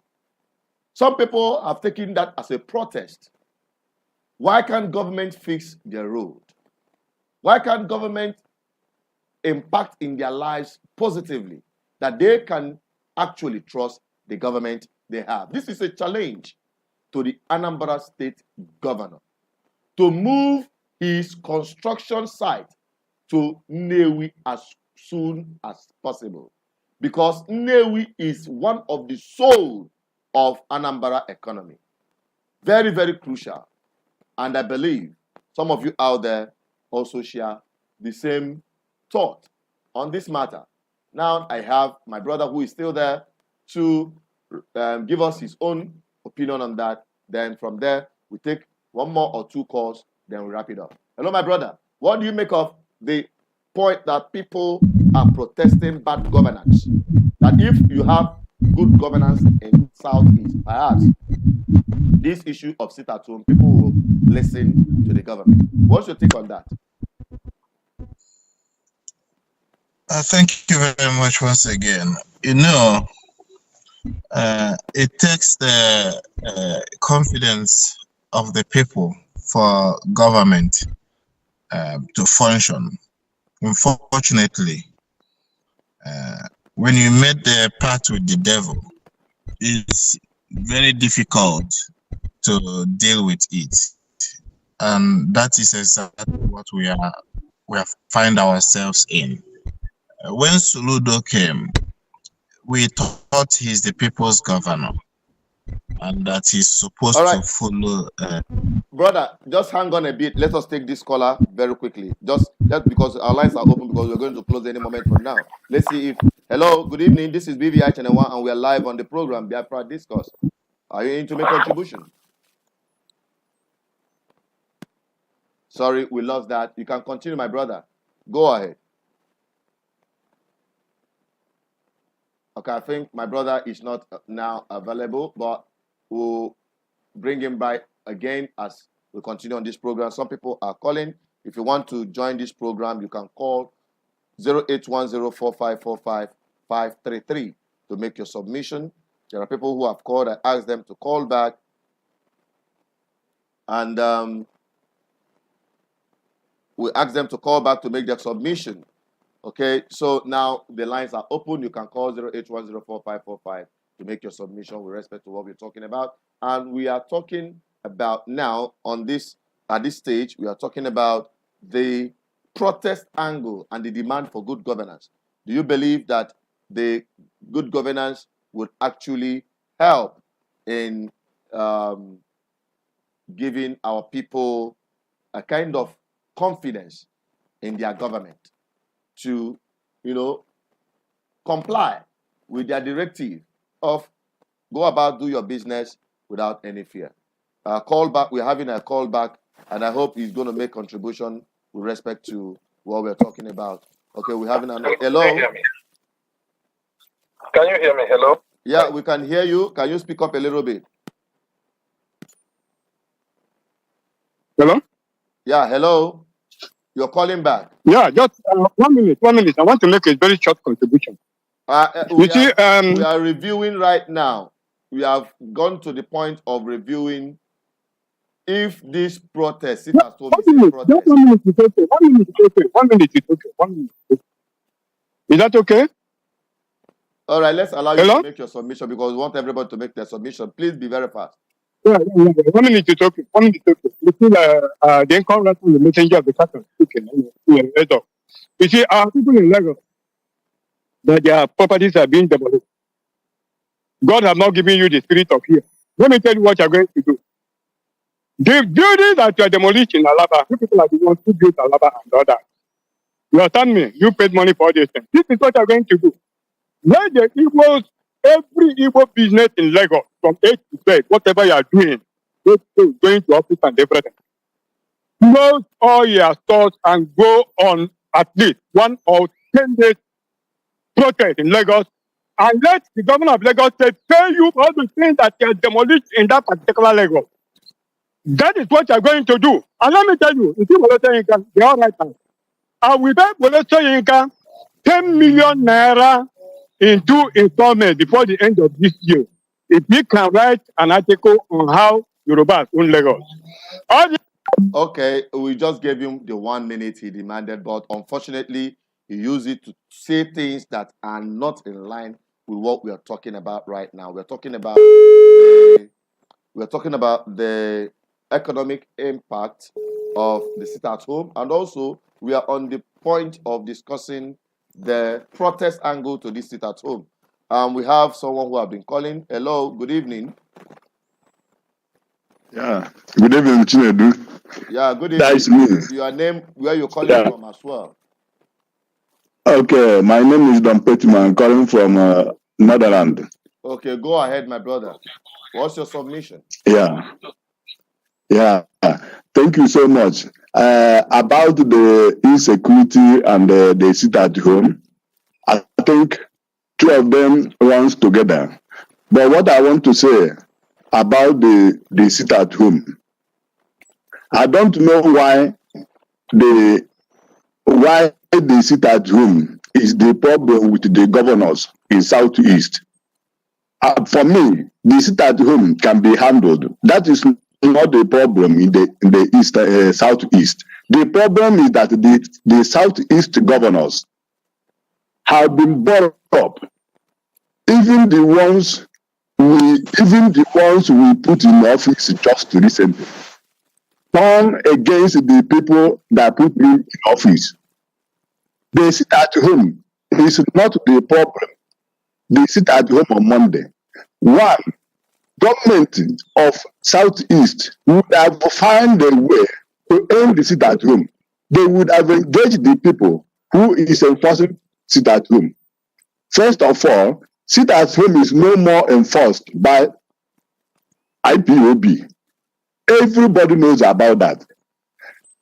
Some people have taken that as a protest. Why can't government fix their road? Why can't government impact in their lives positively, that they can actually trust the government they have? This is a challenge to the Anambra State governor to move his construction site to Nnewi as soon as possible, because Nnewi is one of the soul of Anambra economy. Very, very crucial. And I believe some of you out there also share the same thought on this matter. Now I have my brother who is still there to give us his own opinion on that. Then from there, we take one more or two calls, then we wrap it up. Hello, my brother. What do you make of the point that people are protesting bad governance? That if you have good governance in Southeast, perhaps this issue of sit at home, people will listen to the government. What's your take on that? Thank you very much once again. You know, it takes the confidence of the people for government to function. Unfortunately, when you make the pact with the devil, it's very difficult to deal with it, and that is exactly what we find ourselves in. When Soludo came, we thought he's the people's governor, and that he's supposed to follow. Brother, just hang on a bit. Let us take this caller very quickly. Just because our lines are open, because we're going to close any moment from now. Let's see if. Hello, good evening. This is BVI Channel 1, and we are live on the program Biafra Discourse. Are you in to make a contribution? Sorry, we lost that. You can continue, my brother. Go ahead. Okay, I think my brother is not now available, but we'll bring him back again as we continue on this program. Some people are calling. If you want to join this program, you can call 0810-4545-533 to make your submission. There are people who have called. I asked them to call back. And we asked them to call back to make their submission. Okay, so now the lines are open. You can call 0810-4545 to make your submission with respect to what we're talking about. And we are talking about now at this stage, we are talking about the protest angle and the demand for good governance. Do you believe that the good governance would actually help in giving our people a kind of confidence in their government to, comply with their directive of go about, do your business without any fear? Call back. We're having a call back, and I hope he's going to make contribution with respect to what we're talking about. Okay, we're having an hello. Can you hear me? Can you hear me? Hello? Yeah, we can hear you. Can you speak up a little bit? Hello? Yeah, hello. You're calling back. Yeah, just 1 minute. I want to make a very short contribution. We are reviewing right now. We have gone to the point of reviewing if this protest, if just 1 minute is okay. 1 minute is okay. 1 minute is okay. 1 minute is okay. Is that okay? All right, let's allow you to make your submission because we want everybody to make their submission. Please be very fast. Yeah. 1 minute is okay. 1 minute is okay. You see, then come right from the messenger of the Satan. Okay. You see, our people in Lagos, that their properties are being demolished. God has not given you the spirit of fear. Let me tell you what you're going to do. The buildings that you are demolishing in Alaba, you people are the ones who built Alaba and all that. You understand me? You paid money for all these things. This is what you're going to do. Let the Igbos every Igbo business in Lagos, from A to Z, whatever you are doing, going to office and everything, close all your stores and go on at least 1 or 10 days protest in Lagos, and let the governor of Lagos say, pay you all the things that you have demolished in that particular Lagos. That is what you are going to do. And let me tell you, if you will say they are right now. And with that, will say income 10 million naira in 2 installments before the end of this year. If you can write an article on how Yorubas own Lagos. Okay, we just gave him the 1 minute he demanded, but unfortunately, he used it to say things that are not in line with what we are talking about right now. We're talking about the economic impact of the sit-at-home, and also we are on the point of discussing the protest angle to this sit-at-home. We have someone who have been calling. Hello, good evening. Yeah, good evening, Chinedu. Yeah, good evening. That's me. Your name, where you're calling from as well. Okay, my name is Don Petiman. I'm calling from Netherlands. Okay, go ahead, my brother. What's your submission? Yeah. Thank you so much. About the insecurity and the sit-at-home, I think 2 of them runs together. But what I want to say about the sit-at-home, I don't know why the sit-at-home is the problem with the governors in Southeast. For me, the sit-at-home can be handled. That is not the problem in the East, Southeast. The problem is that the Southeast governors have been brought up. Even the ones we put in office just recently turn against the people that put them in office. The sit-at-home is not the problem. They sit at home on Monday. 1, government of Southeast would have found a way to end the sit at home. They would have engaged the people who is enforcing sit at home. First of all, sit at home is no more enforced by IPOB. Everybody knows about that.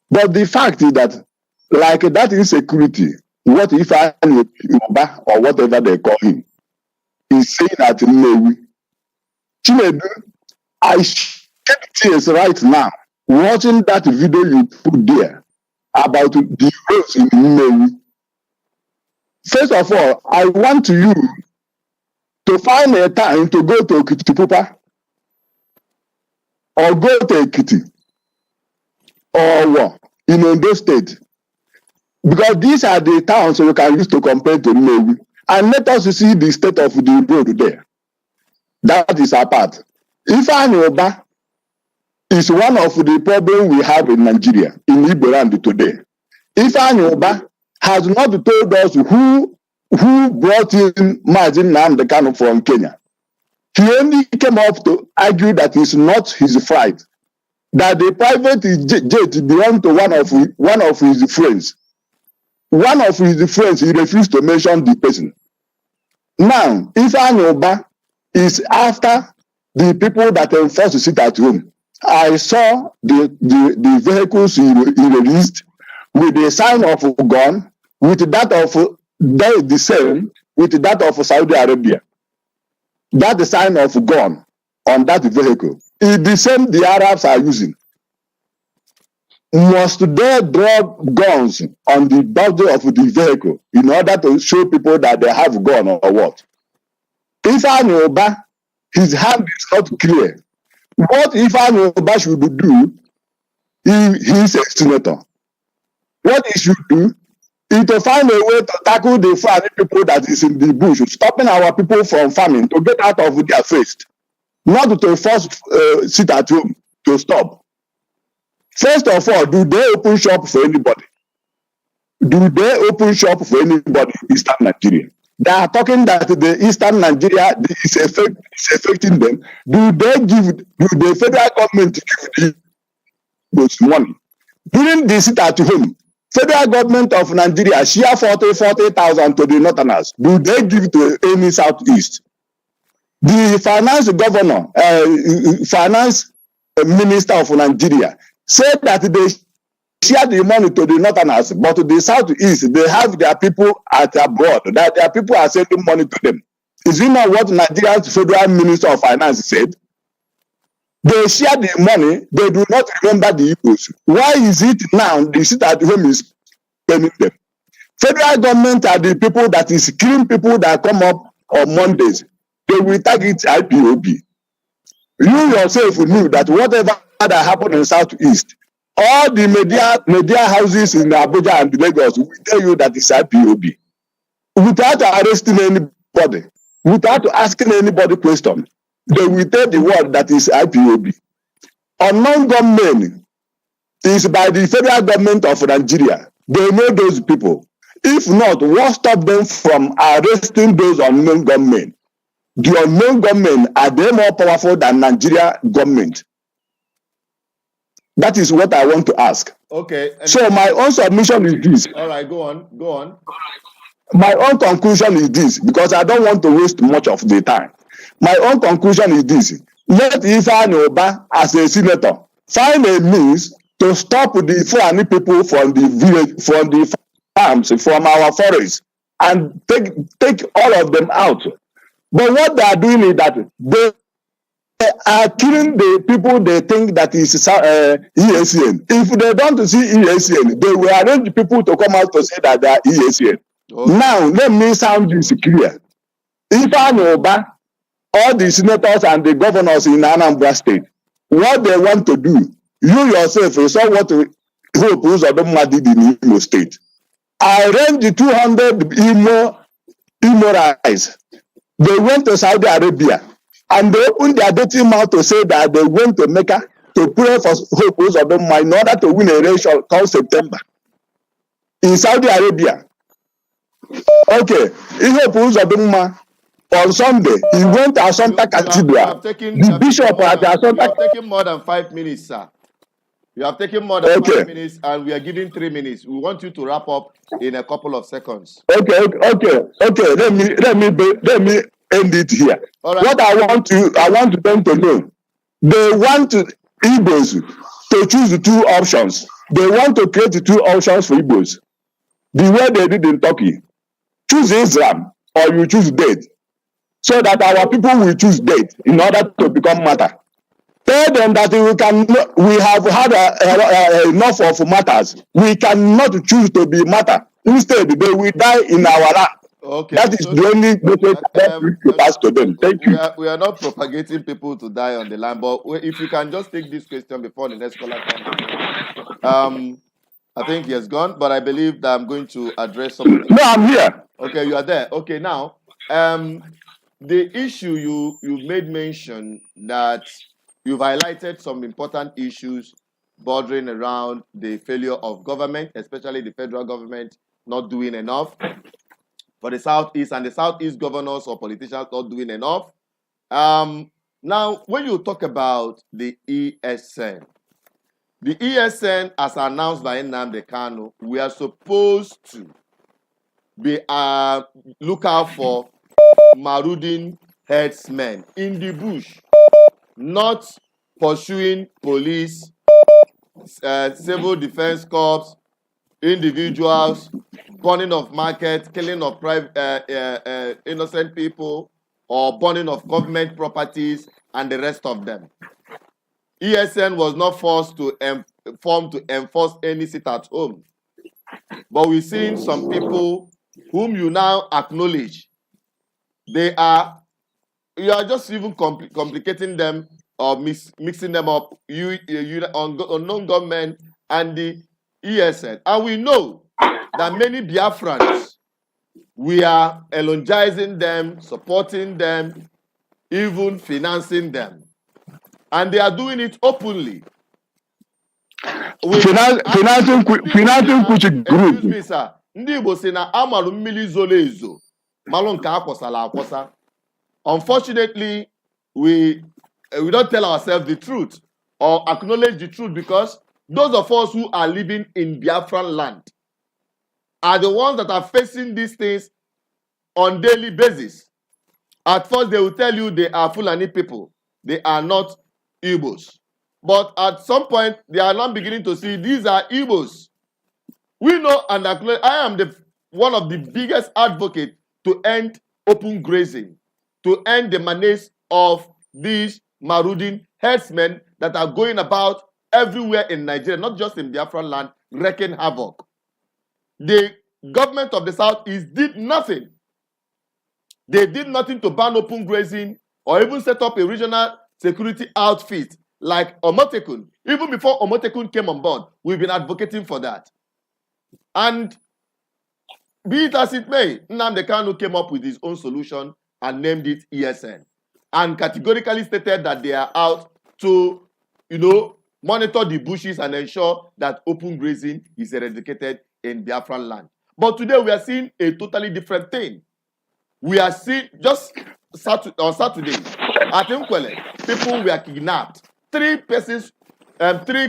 But the fact is that, like that insecurity, what if I or whatever they call him, is saying that Chinedu, I shed tears right now watching that video you put there about the roads in Nnewi. First of all, I want you to find a time to go to Okitipupa or go to Ekiti or in Ondo State, because these are the towns you can use to compare to Nnewi. And let us see the state of the road there. That is our part. Ifeanyi is one of the problems we have in Nigeria, in Igbo land today. Ifeanyi has not told us who brought in Mazin Nnamdi Kanu from Kenya. He only came up to argue that it's not his flight, that the private jet belonged to one of his friends. One of his friends, he refused to mention the person. Now, Ifeanyi is after the people that enforce to sit at home. I saw the vehicles he released with the sign of gun, with that of the same, with that of Saudi Arabia. That sign of gun on that vehicle is the same the Arabs are using. Must they drop guns on the body of the vehicle in order to show people that they have gun or what? Ifeanyi, his hand is not clear. What Ifeanyi should do, he is a senator. What he should do is to find a way to tackle the farming people that is in the bush, stopping our people from farming, to get out of their face, not to force sit at home to stop. First of all, do they open shop for anybody? Do they open shop for anybody in Eastern Nigeria? They are talking that the Eastern Nigeria is affecting them. Do the federal government give those money? During the sit at home, federal government of Nigeria share 40,000 to the northerners. Do they give to any Southeast? The finance governor, finance minister of Nigeria said that they share the money to the northerners, but to the southeast, they have their people at abroad, that their people are sending money to them. Is it not what Nigeria's federal minister of finance said? They share the money, they do not remember the Igbos. Why is it now the sit at home is paying them? Federal government are the people that is killing people that come up on Mondays. They will target IPOB. You yourself knew that whatever that happened in Southeast, all the media houses in Abuja and Lagos will tell you that it's IPOB. Without arresting anybody, without asking anybody question, they will tell the world that it's IPOB. Unknown gunmen is by the federal government of Nigeria. They know those people. If not, what stop them from arresting those unknown gunmen? The unknown gunmen, are they more powerful than Nigeria government? That is what I want to ask. Okay. So my own submission is this. All right, go on. My own conclusion is this, because I don't want to waste much of the time. My own conclusion is this. Let Ifeanyi Oba, as a senator, find a means to stop the Fulani people from the village, from the farms, from our forests, and take all of them out. But what they are doing is that they are killing the people they think that is ESN. If they don't see ESN, they will arrange people to come out to say that they are ESN. Okay. Now, let me sound this clear. Ifeanyi Oba, all the senators and the governors in Anambra State, what they want to do, you yourself, you saw what Hope Uzodinma did in Imo State. Arrange the 200 Imo rice. They went to Saudi Arabia and they opened their dirty mouth to say that they went to Mecca to pray for Hope Uzodinma in order to win a race called September in Saudi Arabia. Okay, Hope Uzodinma on Sunday, he went to Assumpta Cathedral. The bishop at Assumpta. You have taken more than 5 minutes, sir. You have taken more than 5 minutes, and we are giving 3 minutes. We want you to wrap up in a couple of seconds. Okay. Let me end it here. All right. What I want them to know, they want Igbos to choose the 2 options. They want to create the 2 options for Igbos, the way they did in Turkey. Choose Islam or you choose death, so that our people will choose death in order to become matter. Tell them that we have had enough of matters. We cannot choose to be matter. Instead, they will die in our lap. Okay. That is the only message that we pass to them. Thank you. We are not propagating people to die on the land, but if you can just take this question before the next caller comes. I think he has gone, but I believe that I'm going to address something. No, I'm here. Okay, you are there. Okay, now, the issue you made mention that you've highlighted some important issues bordering around the failure of government, especially the federal government not doing enough for the Southeast, and the Southeast governors or politicians not doing enough. Now, when you talk about the ESN, as announced by Nnamdi Kanu, we are supposed to be look out for marauding herdsmen in the bush, not pursuing police, civil defense corps, individuals, burning of markets, killing of private innocent people, or burning of government properties, and the rest of them. ESN was not formed to enforce any sit-at-home. But we've seen some people whom you now acknowledge. You are just even complicating them or mixing them up, unknown government and the ESN. And we know that many Biafrans, we are elongizing them, supporting them, even financing them. And they are doing it openly. Financing which group? Excuse me, sir. Ndị Igbo sị na amarụ mmiri zoro ezo, malụ nke akwọsala akwọsa. Unfortunately, we don't tell ourselves the truth or acknowledge the truth, because those of us who are living in Biafran land are the ones that are facing these things on daily basis. At first, they will tell you they are Fulani people. They are not Igbos. But at some point, they are now beginning to see these are Igbos. We know, and I am one of the biggest advocates to end open grazing, to end the menace of these marauding herdsmen that are going about everywhere in Nigeria, not just in Biafra land, wreaking havoc. The government of the Southeast did nothing. They did nothing to ban open grazing or even set up a regional security outfit like Omotekun. Even before Omotekun came on board, we've been advocating for that. And be it as it may, Nnamdi Kanu came up with his own solution and named it ESN. And categorically stated that they are out to, monitor the bushes and ensure that open grazing is eradicated in Biafran land. But today we are seeing a totally different thing. We are seeing, just on Saturday, at Nkwele, people were kidnapped. 3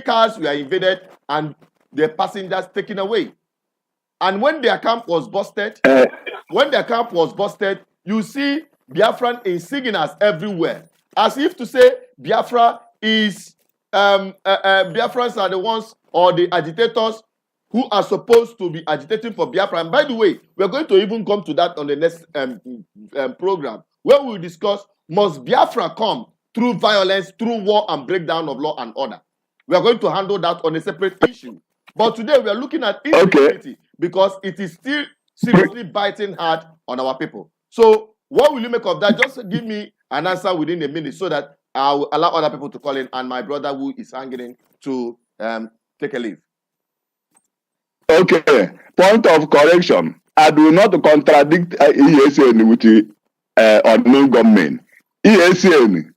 cars were invaded and the passengers taken away. And when their camp was busted, you see Biafran insignias everywhere. As if to say Biafra is, Biafrans are the ones or the agitators who are supposed to be agitating for Biafra. And by the way, we're going to even come to that on the next program, where we'll discuss, must Biafra come through violence, through war and breakdown of law and order? We are going to handle that on a separate issue. But today we are looking at insecurity because it is still seriously biting hard on our people. So what will you make of that? Just give me an answer within a minute so that I will allow other people to call in and my brother who is hanging in to take a leave. Okay, point of correction. I do not contradict ESN with the unknown government. ESN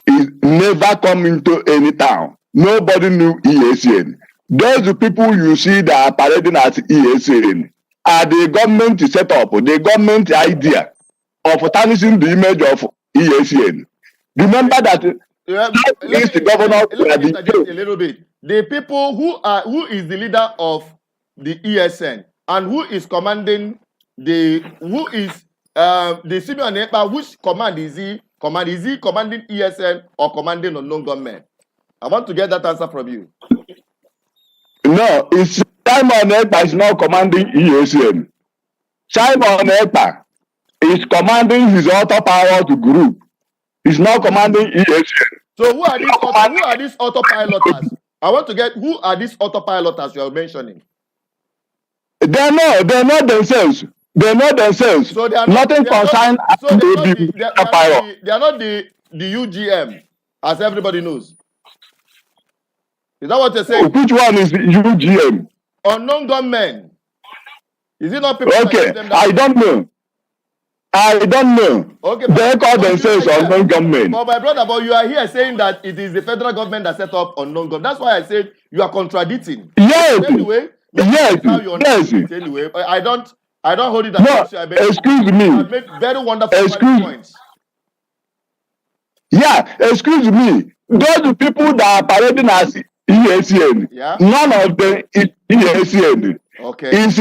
is never come into any town. Nobody knew ESN. Those people you see that are parading as ESN are the government set up, the government idea of tarnishing the image of ESN. Remember that is the governor. Let me interject a little bit. The people who is the leader of the ESN and who is commanding the Simeon Ekpa, which command is he? Is he commanding ESN or commanding unknown government? I want to get that answer from you. No, it's Simon Ekpa is not commanding ESN. Simon Ekpa is commanding his auto-powered group. He's not commanding ESN. So who are these autopiloters? I want to get, who are these autopiloters you are mentioning? They're not themselves. They're not themselves. So they are nothing concerned. So they are not the UGM, as everybody knows. Is that what you're saying? Which one is the UGM? Unknown gunmen. Is it not people? Okay, I don't know. Okay, they call themselves unknown gunmen. But my brother, but you are here saying that it is the federal government that set up unknown gunmen. That's why I said you are contradicting. Yes. Anyway, yes. Anyway, I don't hold it against you. Excuse me. I made very wonderful points. Yeah, excuse me. Those people that are parading as ESN, none of them is ESN. Okay. It's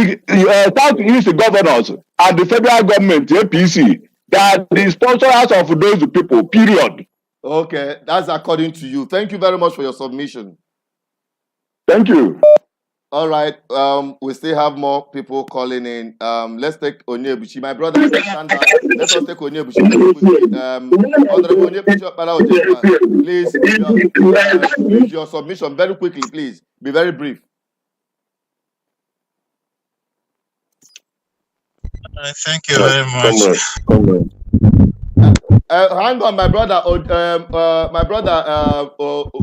Southeast governors and the federal government, APC, that are the sponsors of those people, period. Okay, that's according to you. Thank you very much for your submission. Thank you. All right, we still have more people calling in. Let's take Onyebuchi. My brother, let us take Onyebuchi. Honorable Onyebuchi, please, your submission very quickly, please. Be very brief. Thank you very much. Hang on, my brother.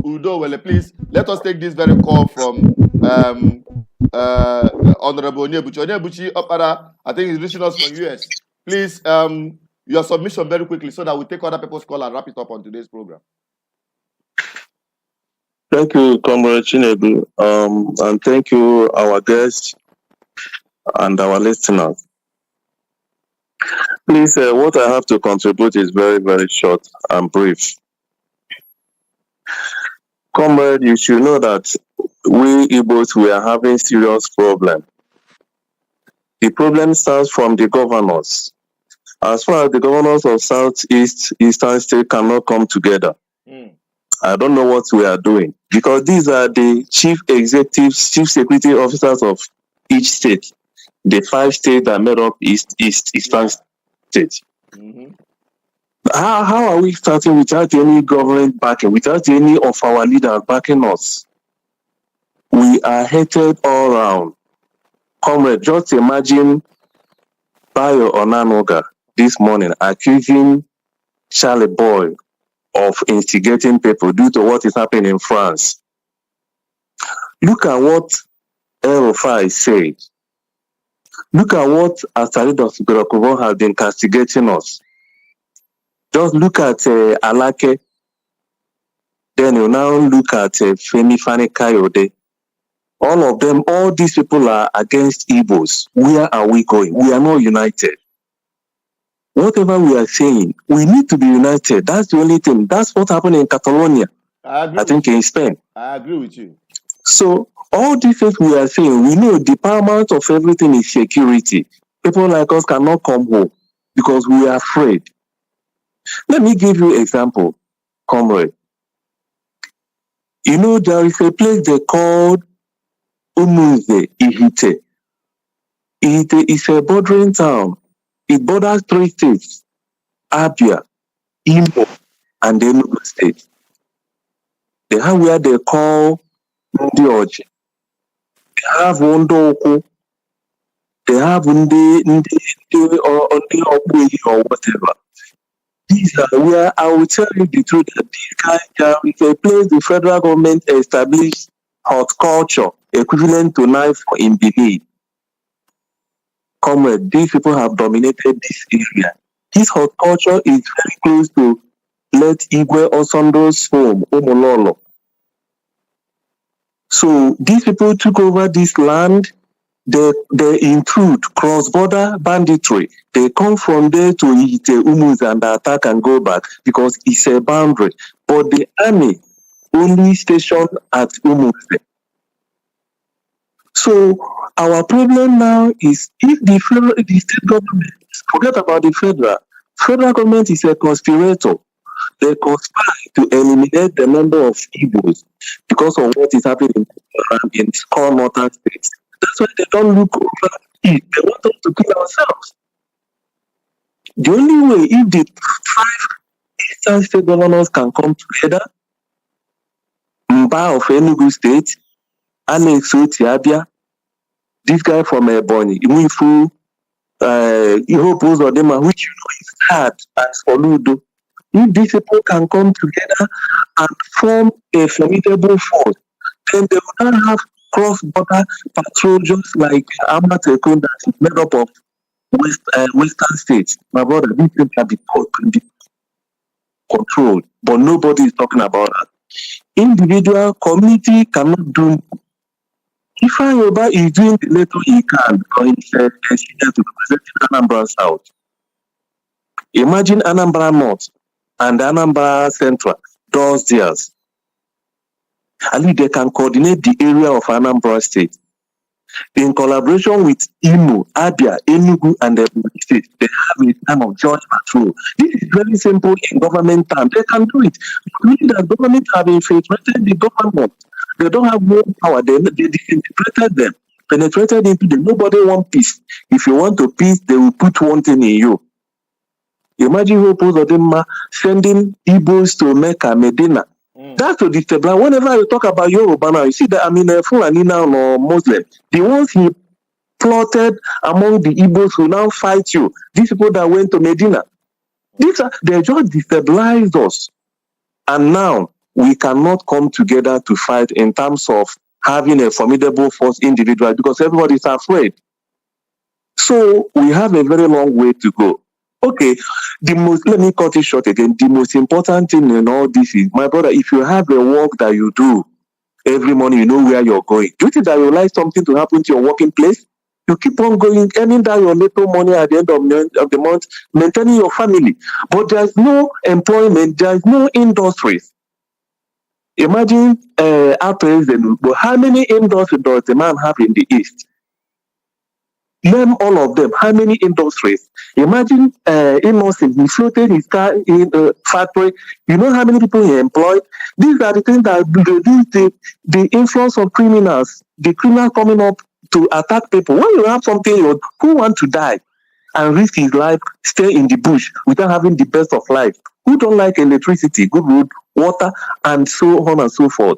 Udo, well, please let us take this very call from Honorable Onyebuchi. Onyebuchi Opara, I think he's reaching us from US. Please, your submission very quickly so that we take other people's call and wrap it up on today's program. Thank you, Comrade Chinedu, and thank you, our guests and our listeners. Please, what I have to contribute is very, very short and brief. Comrade, you should know that we Igbos, we are having serious problem. The problem starts from the governors. As far as the governors of Southeast Eastern State cannot come together, I don't know what we are doing, because these are the chief executives, chief security officers of each state, the 5 states that made up Eastern State. How are we starting without any government backing, without any of our leaders backing us? We are hated all around. Comrade, just imagine Bayo Onanoga this morning accusing Charlie Boy of instigating people due to what is happening in France. Look at what El Rufai said. Look at what Asaridos Birakovo has been castigating us. Just look at Alake. Then you now look at Femi Fani Kayode. All of them, all these people are against Igbos. Where are we going? We are not united. Whatever we are saying, we need to be united. That's the only thing. That's what happened in Catalonia. I think in Spain. I agree with you. So all these things we are saying, we know the paramount of everything is security. People like us cannot come home because we are afraid. Let me give you an example, comrade. You know, there is a place they called Umuze Ihite. Ihite is a bordering town. It borders 3 states, Abia, Imo, and Enugu State. They have where they call Ndioji. They have Wondoko. They have Ndi or whatever. These are where I will tell you the truth that these guys is a place the federal government established horticulture equivalent to knife in Benin. Comrade, these people have dominated this area. This horticulture is very close to Let Igwe Osondo's home, Omololo. So these people took over this land. They intrude cross-border banditry. They come from there to Ihite, Umuz, and attack and go back because it's a boundary. But the army only stationed at Umuz. So our problem now is if the state government, forget about the federal government is a conspirator. They conspire to eliminate the number of Igbos because of what is happening in core northern states. That's why they don't look over it. They want us to kill ourselves. The only way if the 5 eastern state governors can come together, Mba of Enugu State, Alex Otiabia, this guy from Ebonyi, Imuifu, Ihope Uzodinma, which you know is hard as for Ludo. If these people can come together and form a formidable force, then they will not have cross-border patrol just like Amatekun that is made up of Western states. My brother, these things can be controlled, but nobody is talking about that. Individual community cannot do. If Yoruba is doing the little he can, because he's a senior to represent Anambra South. Imagine Anambra North and Anambra Central does theirs. At least they can coordinate the area of Anambra State. In collaboration with Imo, Abia, Enugu, and the state, they have a time of joint patrol. This is very simple in government terms. They can do it. Meaning that government have infiltrated the government. They don't have more power. They disintegrated them, penetrated into them. Nobody wants peace. If you want to peace, they will put one thing in you. Imagine who Uzodinma sending Igbos to Mecca, Medina. That's to destabilize. Whenever you talk about Yoruba now, you see that Fulani now or Muslim, the ones he plotted among the Igbos who now fight you, these people that went to Medina, they just destabilized us. And now we cannot come together to fight in terms of having a formidable force individual because everybody is afraid. So we have a very long way to go. Okay, let me cut it short again. The most important thing in all this is, my brother, if you have a work that you do every morning, you know where you're going. Do you think that you like something to happen to your working place? You keep on going, earning that your little money at the end of the month, maintaining your family. But there's no employment, there's no industries. Imagine our president, but how many industries does the man have in the East? Name all of them. How many industries? Imagine Innocent, he floated his car in a factory. You know how many people he employed? These are the things that reduce the influence of criminals, the criminal coming up to attack people. When you have something, who want to die and risk his life, stay in the bush without having the best of life? Who don't like electricity, good road, water, and so on and so forth?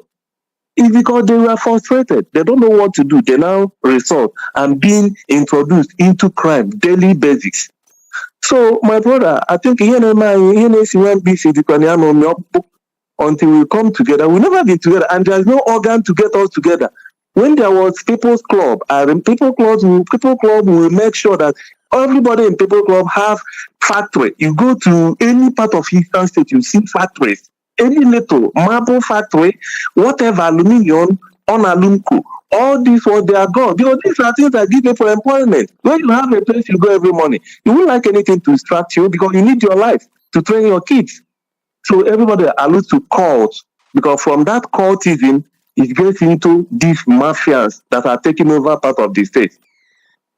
It's because they were frustrated. They don't know what to do. They now resort and being introduced into crime, daily basis. So, my brother, I think until we come together, we'll never be together, and there's no organ to get us together. When there was People's Club, People Club will make sure that everybody in People Club have factory. You go to any part of Eastern State, you see factories. Any little marble factory, whatever, aluminium, on alumco, all these what they are gone. Because these are things that give you for employment. When you have a place you go every morning, you won't like anything to distract you because you need your life to train your kids. So everybody alludes to cult, because from that cultism, it gets into these mafias that are taking over part of the state.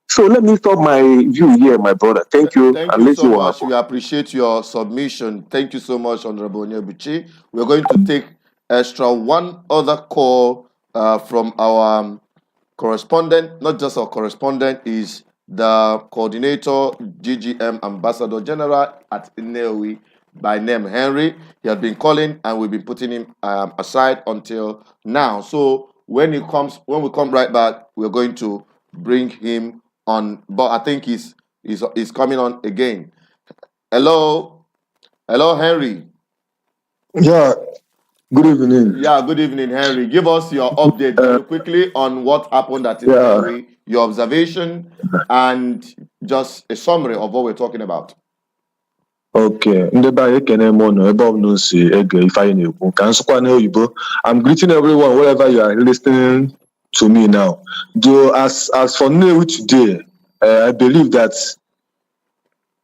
So let me stop my view here, my brother. Thank you. Thank you so much. We appreciate your submission. Thank you so much, Honorable Onyebuchi. We're going to take one other call from our correspondent. Not just our correspondent, is the coordinator, GGM Ambassador General at NEOI, by name Henry. He has been calling, and we've been putting him aside until now. So when we come right back, we're going to bring him on. But I think he's coming on again. Hello, Henry. Yeah. Good evening. Yeah, good evening, Henry. Give us your update very quickly on what happened at Henry, your observation, and just a summary of what we're talking about. Okay. I'm greeting everyone wherever you are listening to me now. Though as for now today, I believe that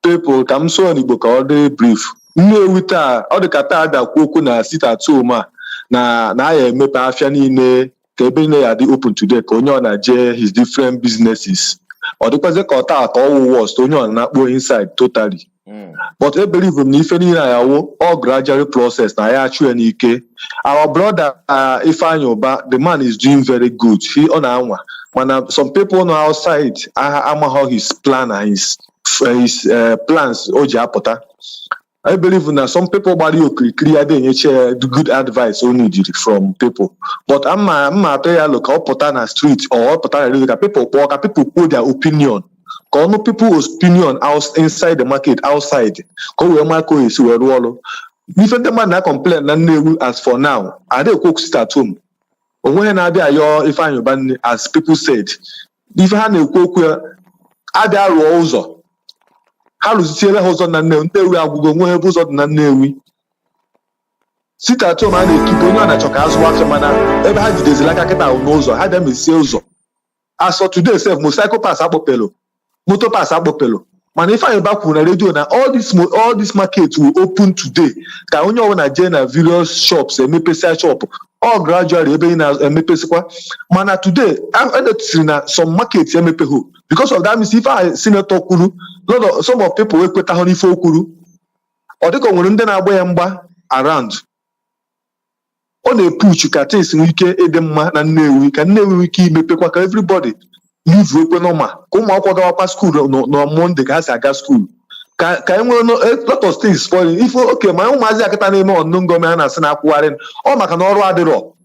people come so on the brief. Newita all the kata da kwoko na sit at home na ya emepe afia niile ka ebe na ya dị open today ka onye ọ na-je his different businesses. Ọ dịkwazi ka ọta atọ ọwụ worst onye ọ na-akpọ inside totally. But I believe in if any all gradual process na ya achụ n'ike. Our brother Ifeanyi, the man is doing very good. He on anwa. Some people know outside how his plan and his plans oji apota. I believe that some people body clear the good advice only from people. But I'm tell you look up on the street or people put their opinion. Cause no people's opinion inside the market, outside. Cause we Marco is where roll. Even the man that complain as for now, I don't cook sit at home. When I be if I as people said, if I have cook other roles. How does it tell us on the name? We are going to have on the name. Sit at home and keep on a chokas watch a manner. Ever had this like a cat knows or had them in sales. As for today, self motorcycle pass abopello, motor pass abopello. Man, if I back when I radio now, all this markets will open today. Can only own a general various shops, a MPC shop, all gradually being as a MPC. Man, today I've seen some markets MPC. Because of that, if I Senator Kuru, some of people will put a honey for Kuru, or they come when they're around. On a push, you can taste we can edema and we can never wiki make everybody leave open normal. Come out of our school, no Monday, has a gas school. Can we know a lot of things spoiling? If okay, my own Mazaka name on Nungoman and Sanapuaren, or Macanoro Adero.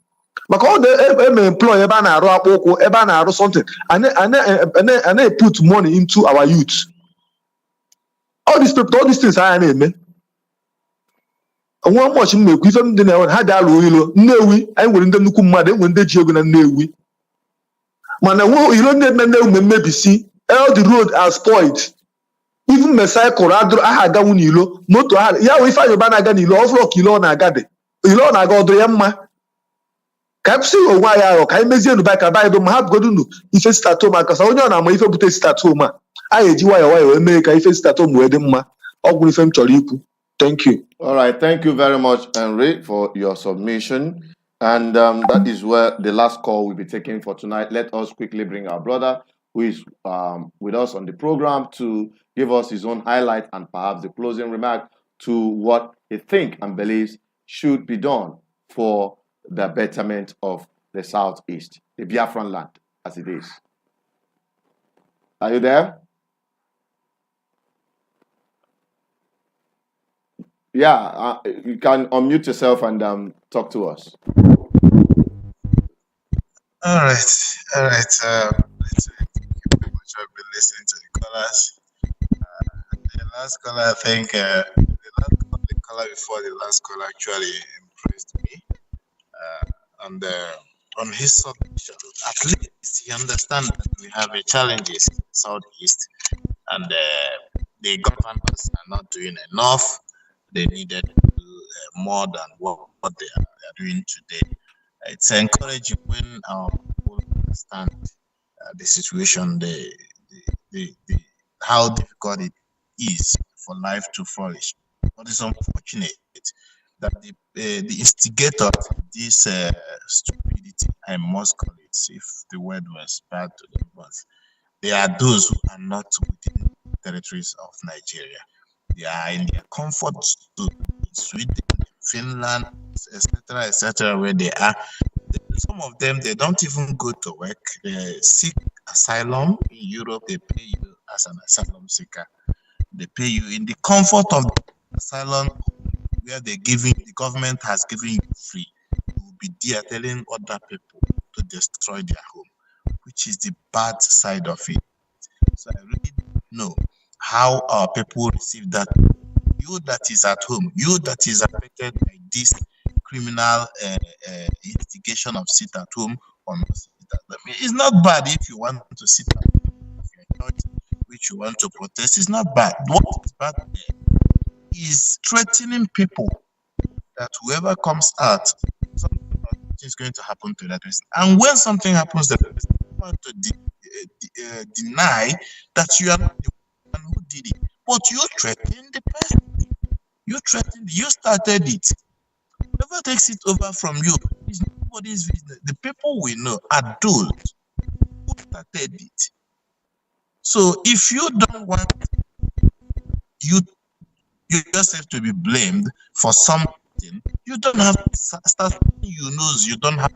But all the employer Ebana or something, and they put money into our youth. All these people, all these things I name. And one much make with them the had that no we I wouldn't look mad when they joke and no we. Man, you don't maybe see all the road are spoiled. Even Messiah Corado, I had down you not to have yeah, we find a banagan, you love rock, you learn I got it. You learn I got the yamma. Capsi or why or can measure the back about them have good no. If it's start home, because I don't know if you put a start home. I do why make if it's start home with them or with them choliku. Thank you. All right, thank you very much, Henry, for your submission. And that is where the last call will be taken for tonight. Let us quickly bring our brother who is with us on the program, to give us his own highlight and perhaps the closing remark to what he thinks and believes should be done for the betterment of the Southeast, the Biafran land as it is. Are you there? Yeah, you can unmute yourself and talk to us. All right. Thank you very much. I've been listening to the callers. The last caller, I think, the caller before the last caller actually impressed me. On his submission, at least he understands that we have a challenges in the Southeast, and the governments are not doing enough. They needed to do more than what they are doing today. It's encouraging when our people understand the situation, how difficult it is for life to flourish. But it's unfortunate that the instigator of this stupidity, I must call it, if the word was bad to them, but they are those who are not within the territories of Nigeria. They are in their comfort zone in Sweden, Finland, etc., where they are. Some of them, they don't even go to work. They seek asylum in Europe. They pay you as an asylum seeker. They pay you in the comfort of the asylum where the government has given you free. You will be there telling other people to destroy their home, which is the bad side of it. So I really don't know how our people receive that. You that is at home, you that is affected by this criminal instigation of sit at home or not sit at home. I mean, it's not bad if you want to sit at home, if you're not, which you want to protest. It's not bad. What is bad is threatening people that whoever comes out, something is going to happen to that person. And when something happens, the person want to deny that you are not the one who did it. But you threatened the person. You started it. Whoever takes it over from you is nobody's business. The people we know are those who started it. So if you don't want you yourself to be blamed for something, you don't have to start you don't have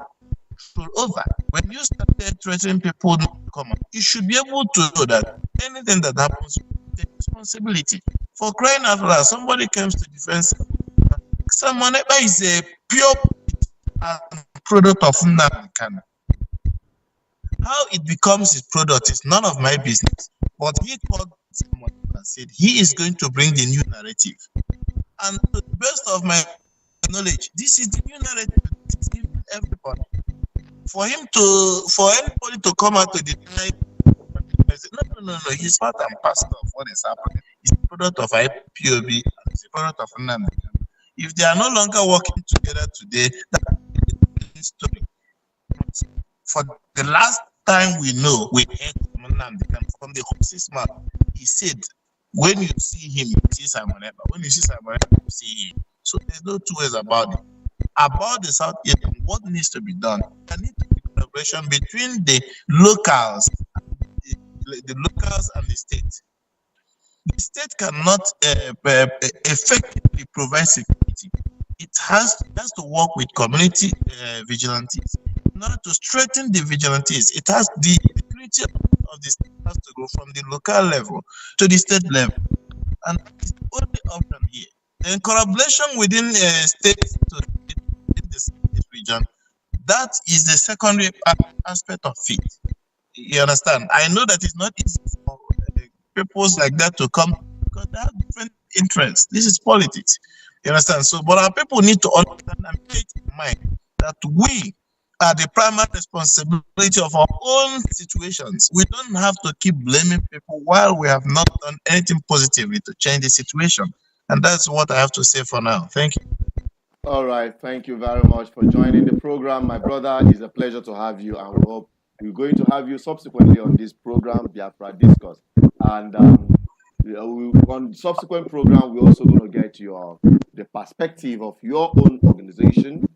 control over. When you started threatening people not to come out, you should be able to know that anything that happens, you take responsibility. For crying out loud, somebody comes to defense. Someone is a pure product of Nnamdi Kanu. How it becomes his product is none of my business. But he called someone and said he is going to bring the new narrative. And to the best of my knowledge, this is the new narrative that is given everybody. For anybody to come out to deny, no, he's part and parcel of what is happening. He's a product of IPOB and he's a product of Nnamdi Kanu. If they are no longer working together today, that is a story. For the last time we know, we heard from Nnamdi Kanu, from the horse's mouth, he said, when you see him, you see Simon Ekpa. When you see Simon Ekpa, you see him. So there's no two ways about it. About the Southeast, what needs to be done? There needs to be collaboration between the locals and the state. The state cannot effectively provide security. It has to work with community vigilantes. In order to strengthen the vigilantes, it has the security of the state has to go from the local level to the state level, and it's the only option here. Then collaboration within states to in the region, that is the secondary aspect of it. You understand? I know that it's not easy for people like that to come because they have different interests. This is politics. You understand? So, but our people need to understand and keep in mind that we are the primary responsibility of our own situations. We don't have to keep blaming people while we have not done anything positively to change the situation. And that's what I have to say for now. Thank you. All right. Thank you very much for joining the program. My brother, it's a pleasure to have you, and we hope we're going to have you subsequently on this program, Biafra Discourse. And on subsequent program, we're also going to get the perspective of your own organization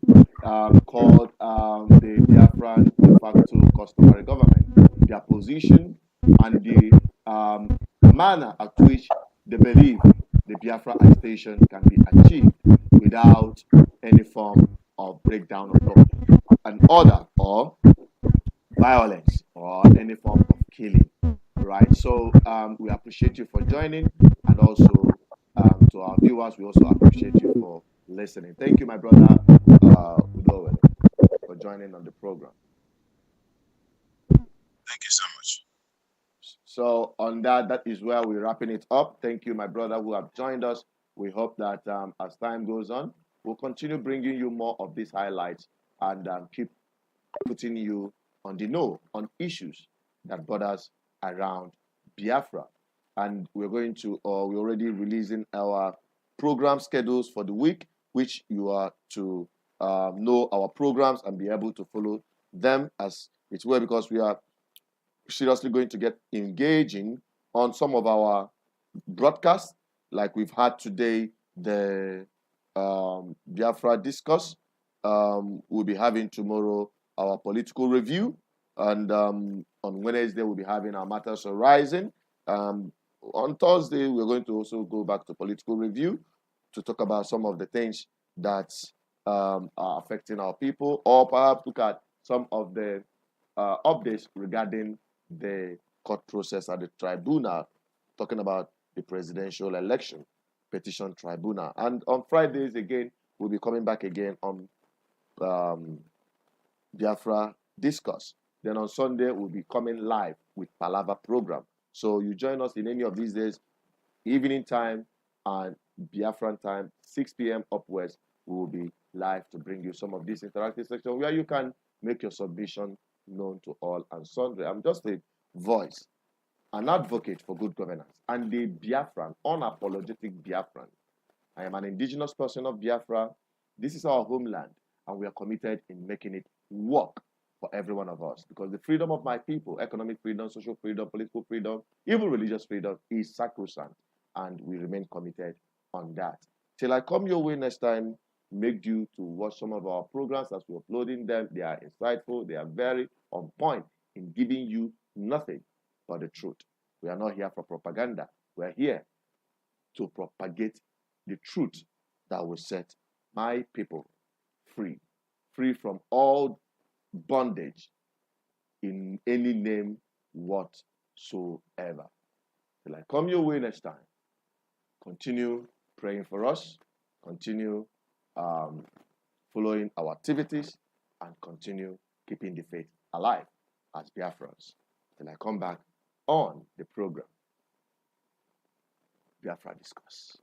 called the Biafran de facto customary government, their position and the manner at which they believe the Biafra agitation can be achieved without any form of breakdown of an order or violence or any form of killing, right? So we appreciate you for joining, and also to our viewers, we also appreciate you for listening. Thank you, my brother Udowele, for joining on the program. Thank you so much. So on that is where we're wrapping it up. Thank you, my brother, who have joined us. We hope that as time goes on, we'll continue bringing you more of these highlights and keep putting you on the know on issues that borders around Biafra. And we're going to, we're already releasing our program schedules for the week, which you are to know our programs and be able to follow them as it's well, because we are seriously going to get engaging on some of our broadcasts, like we've had today, the Biafra Discourse. We'll be having tomorrow our political review, and on Wednesday we'll be having our Matters Arising. On Thursday we're going to also go back to political review to talk about some of the things that are affecting our people, or perhaps look at some of the updates regarding the court process at the tribunal, talking about the presidential election petition tribunal. And on Fridays again, we'll be coming back again on Biafra Discourse. Then on Sunday, we'll be coming live with Palava program. So you join us in any of these days, evening time and Biafran time, 6 p.m. upwards, we will be live to bring you some of this interactive section where you can make your submission known to all and sundry. I'm just a voice, an advocate for good governance, and a Biafran, unapologetic Biafran. I am an indigenous person of Biafra. This is our homeland, and we are committed in making it work for every one of us, because the freedom of my people, economic freedom, social freedom, political freedom, even religious freedom, is sacrosanct, and we remain committed on that. Till I come your way next time, make due to watch some of our programs as we're uploading them. They are insightful. They are very on point in giving you nothing but the truth. We are not here for propaganda. We're here to propagate the truth that will set my people free from all bondage in any name whatsoever. Till I come your way next time, continue praying for us, continue following our activities, and continue keeping the faith alive as Biafrans. Till I come back on the program, Biafra Discourse.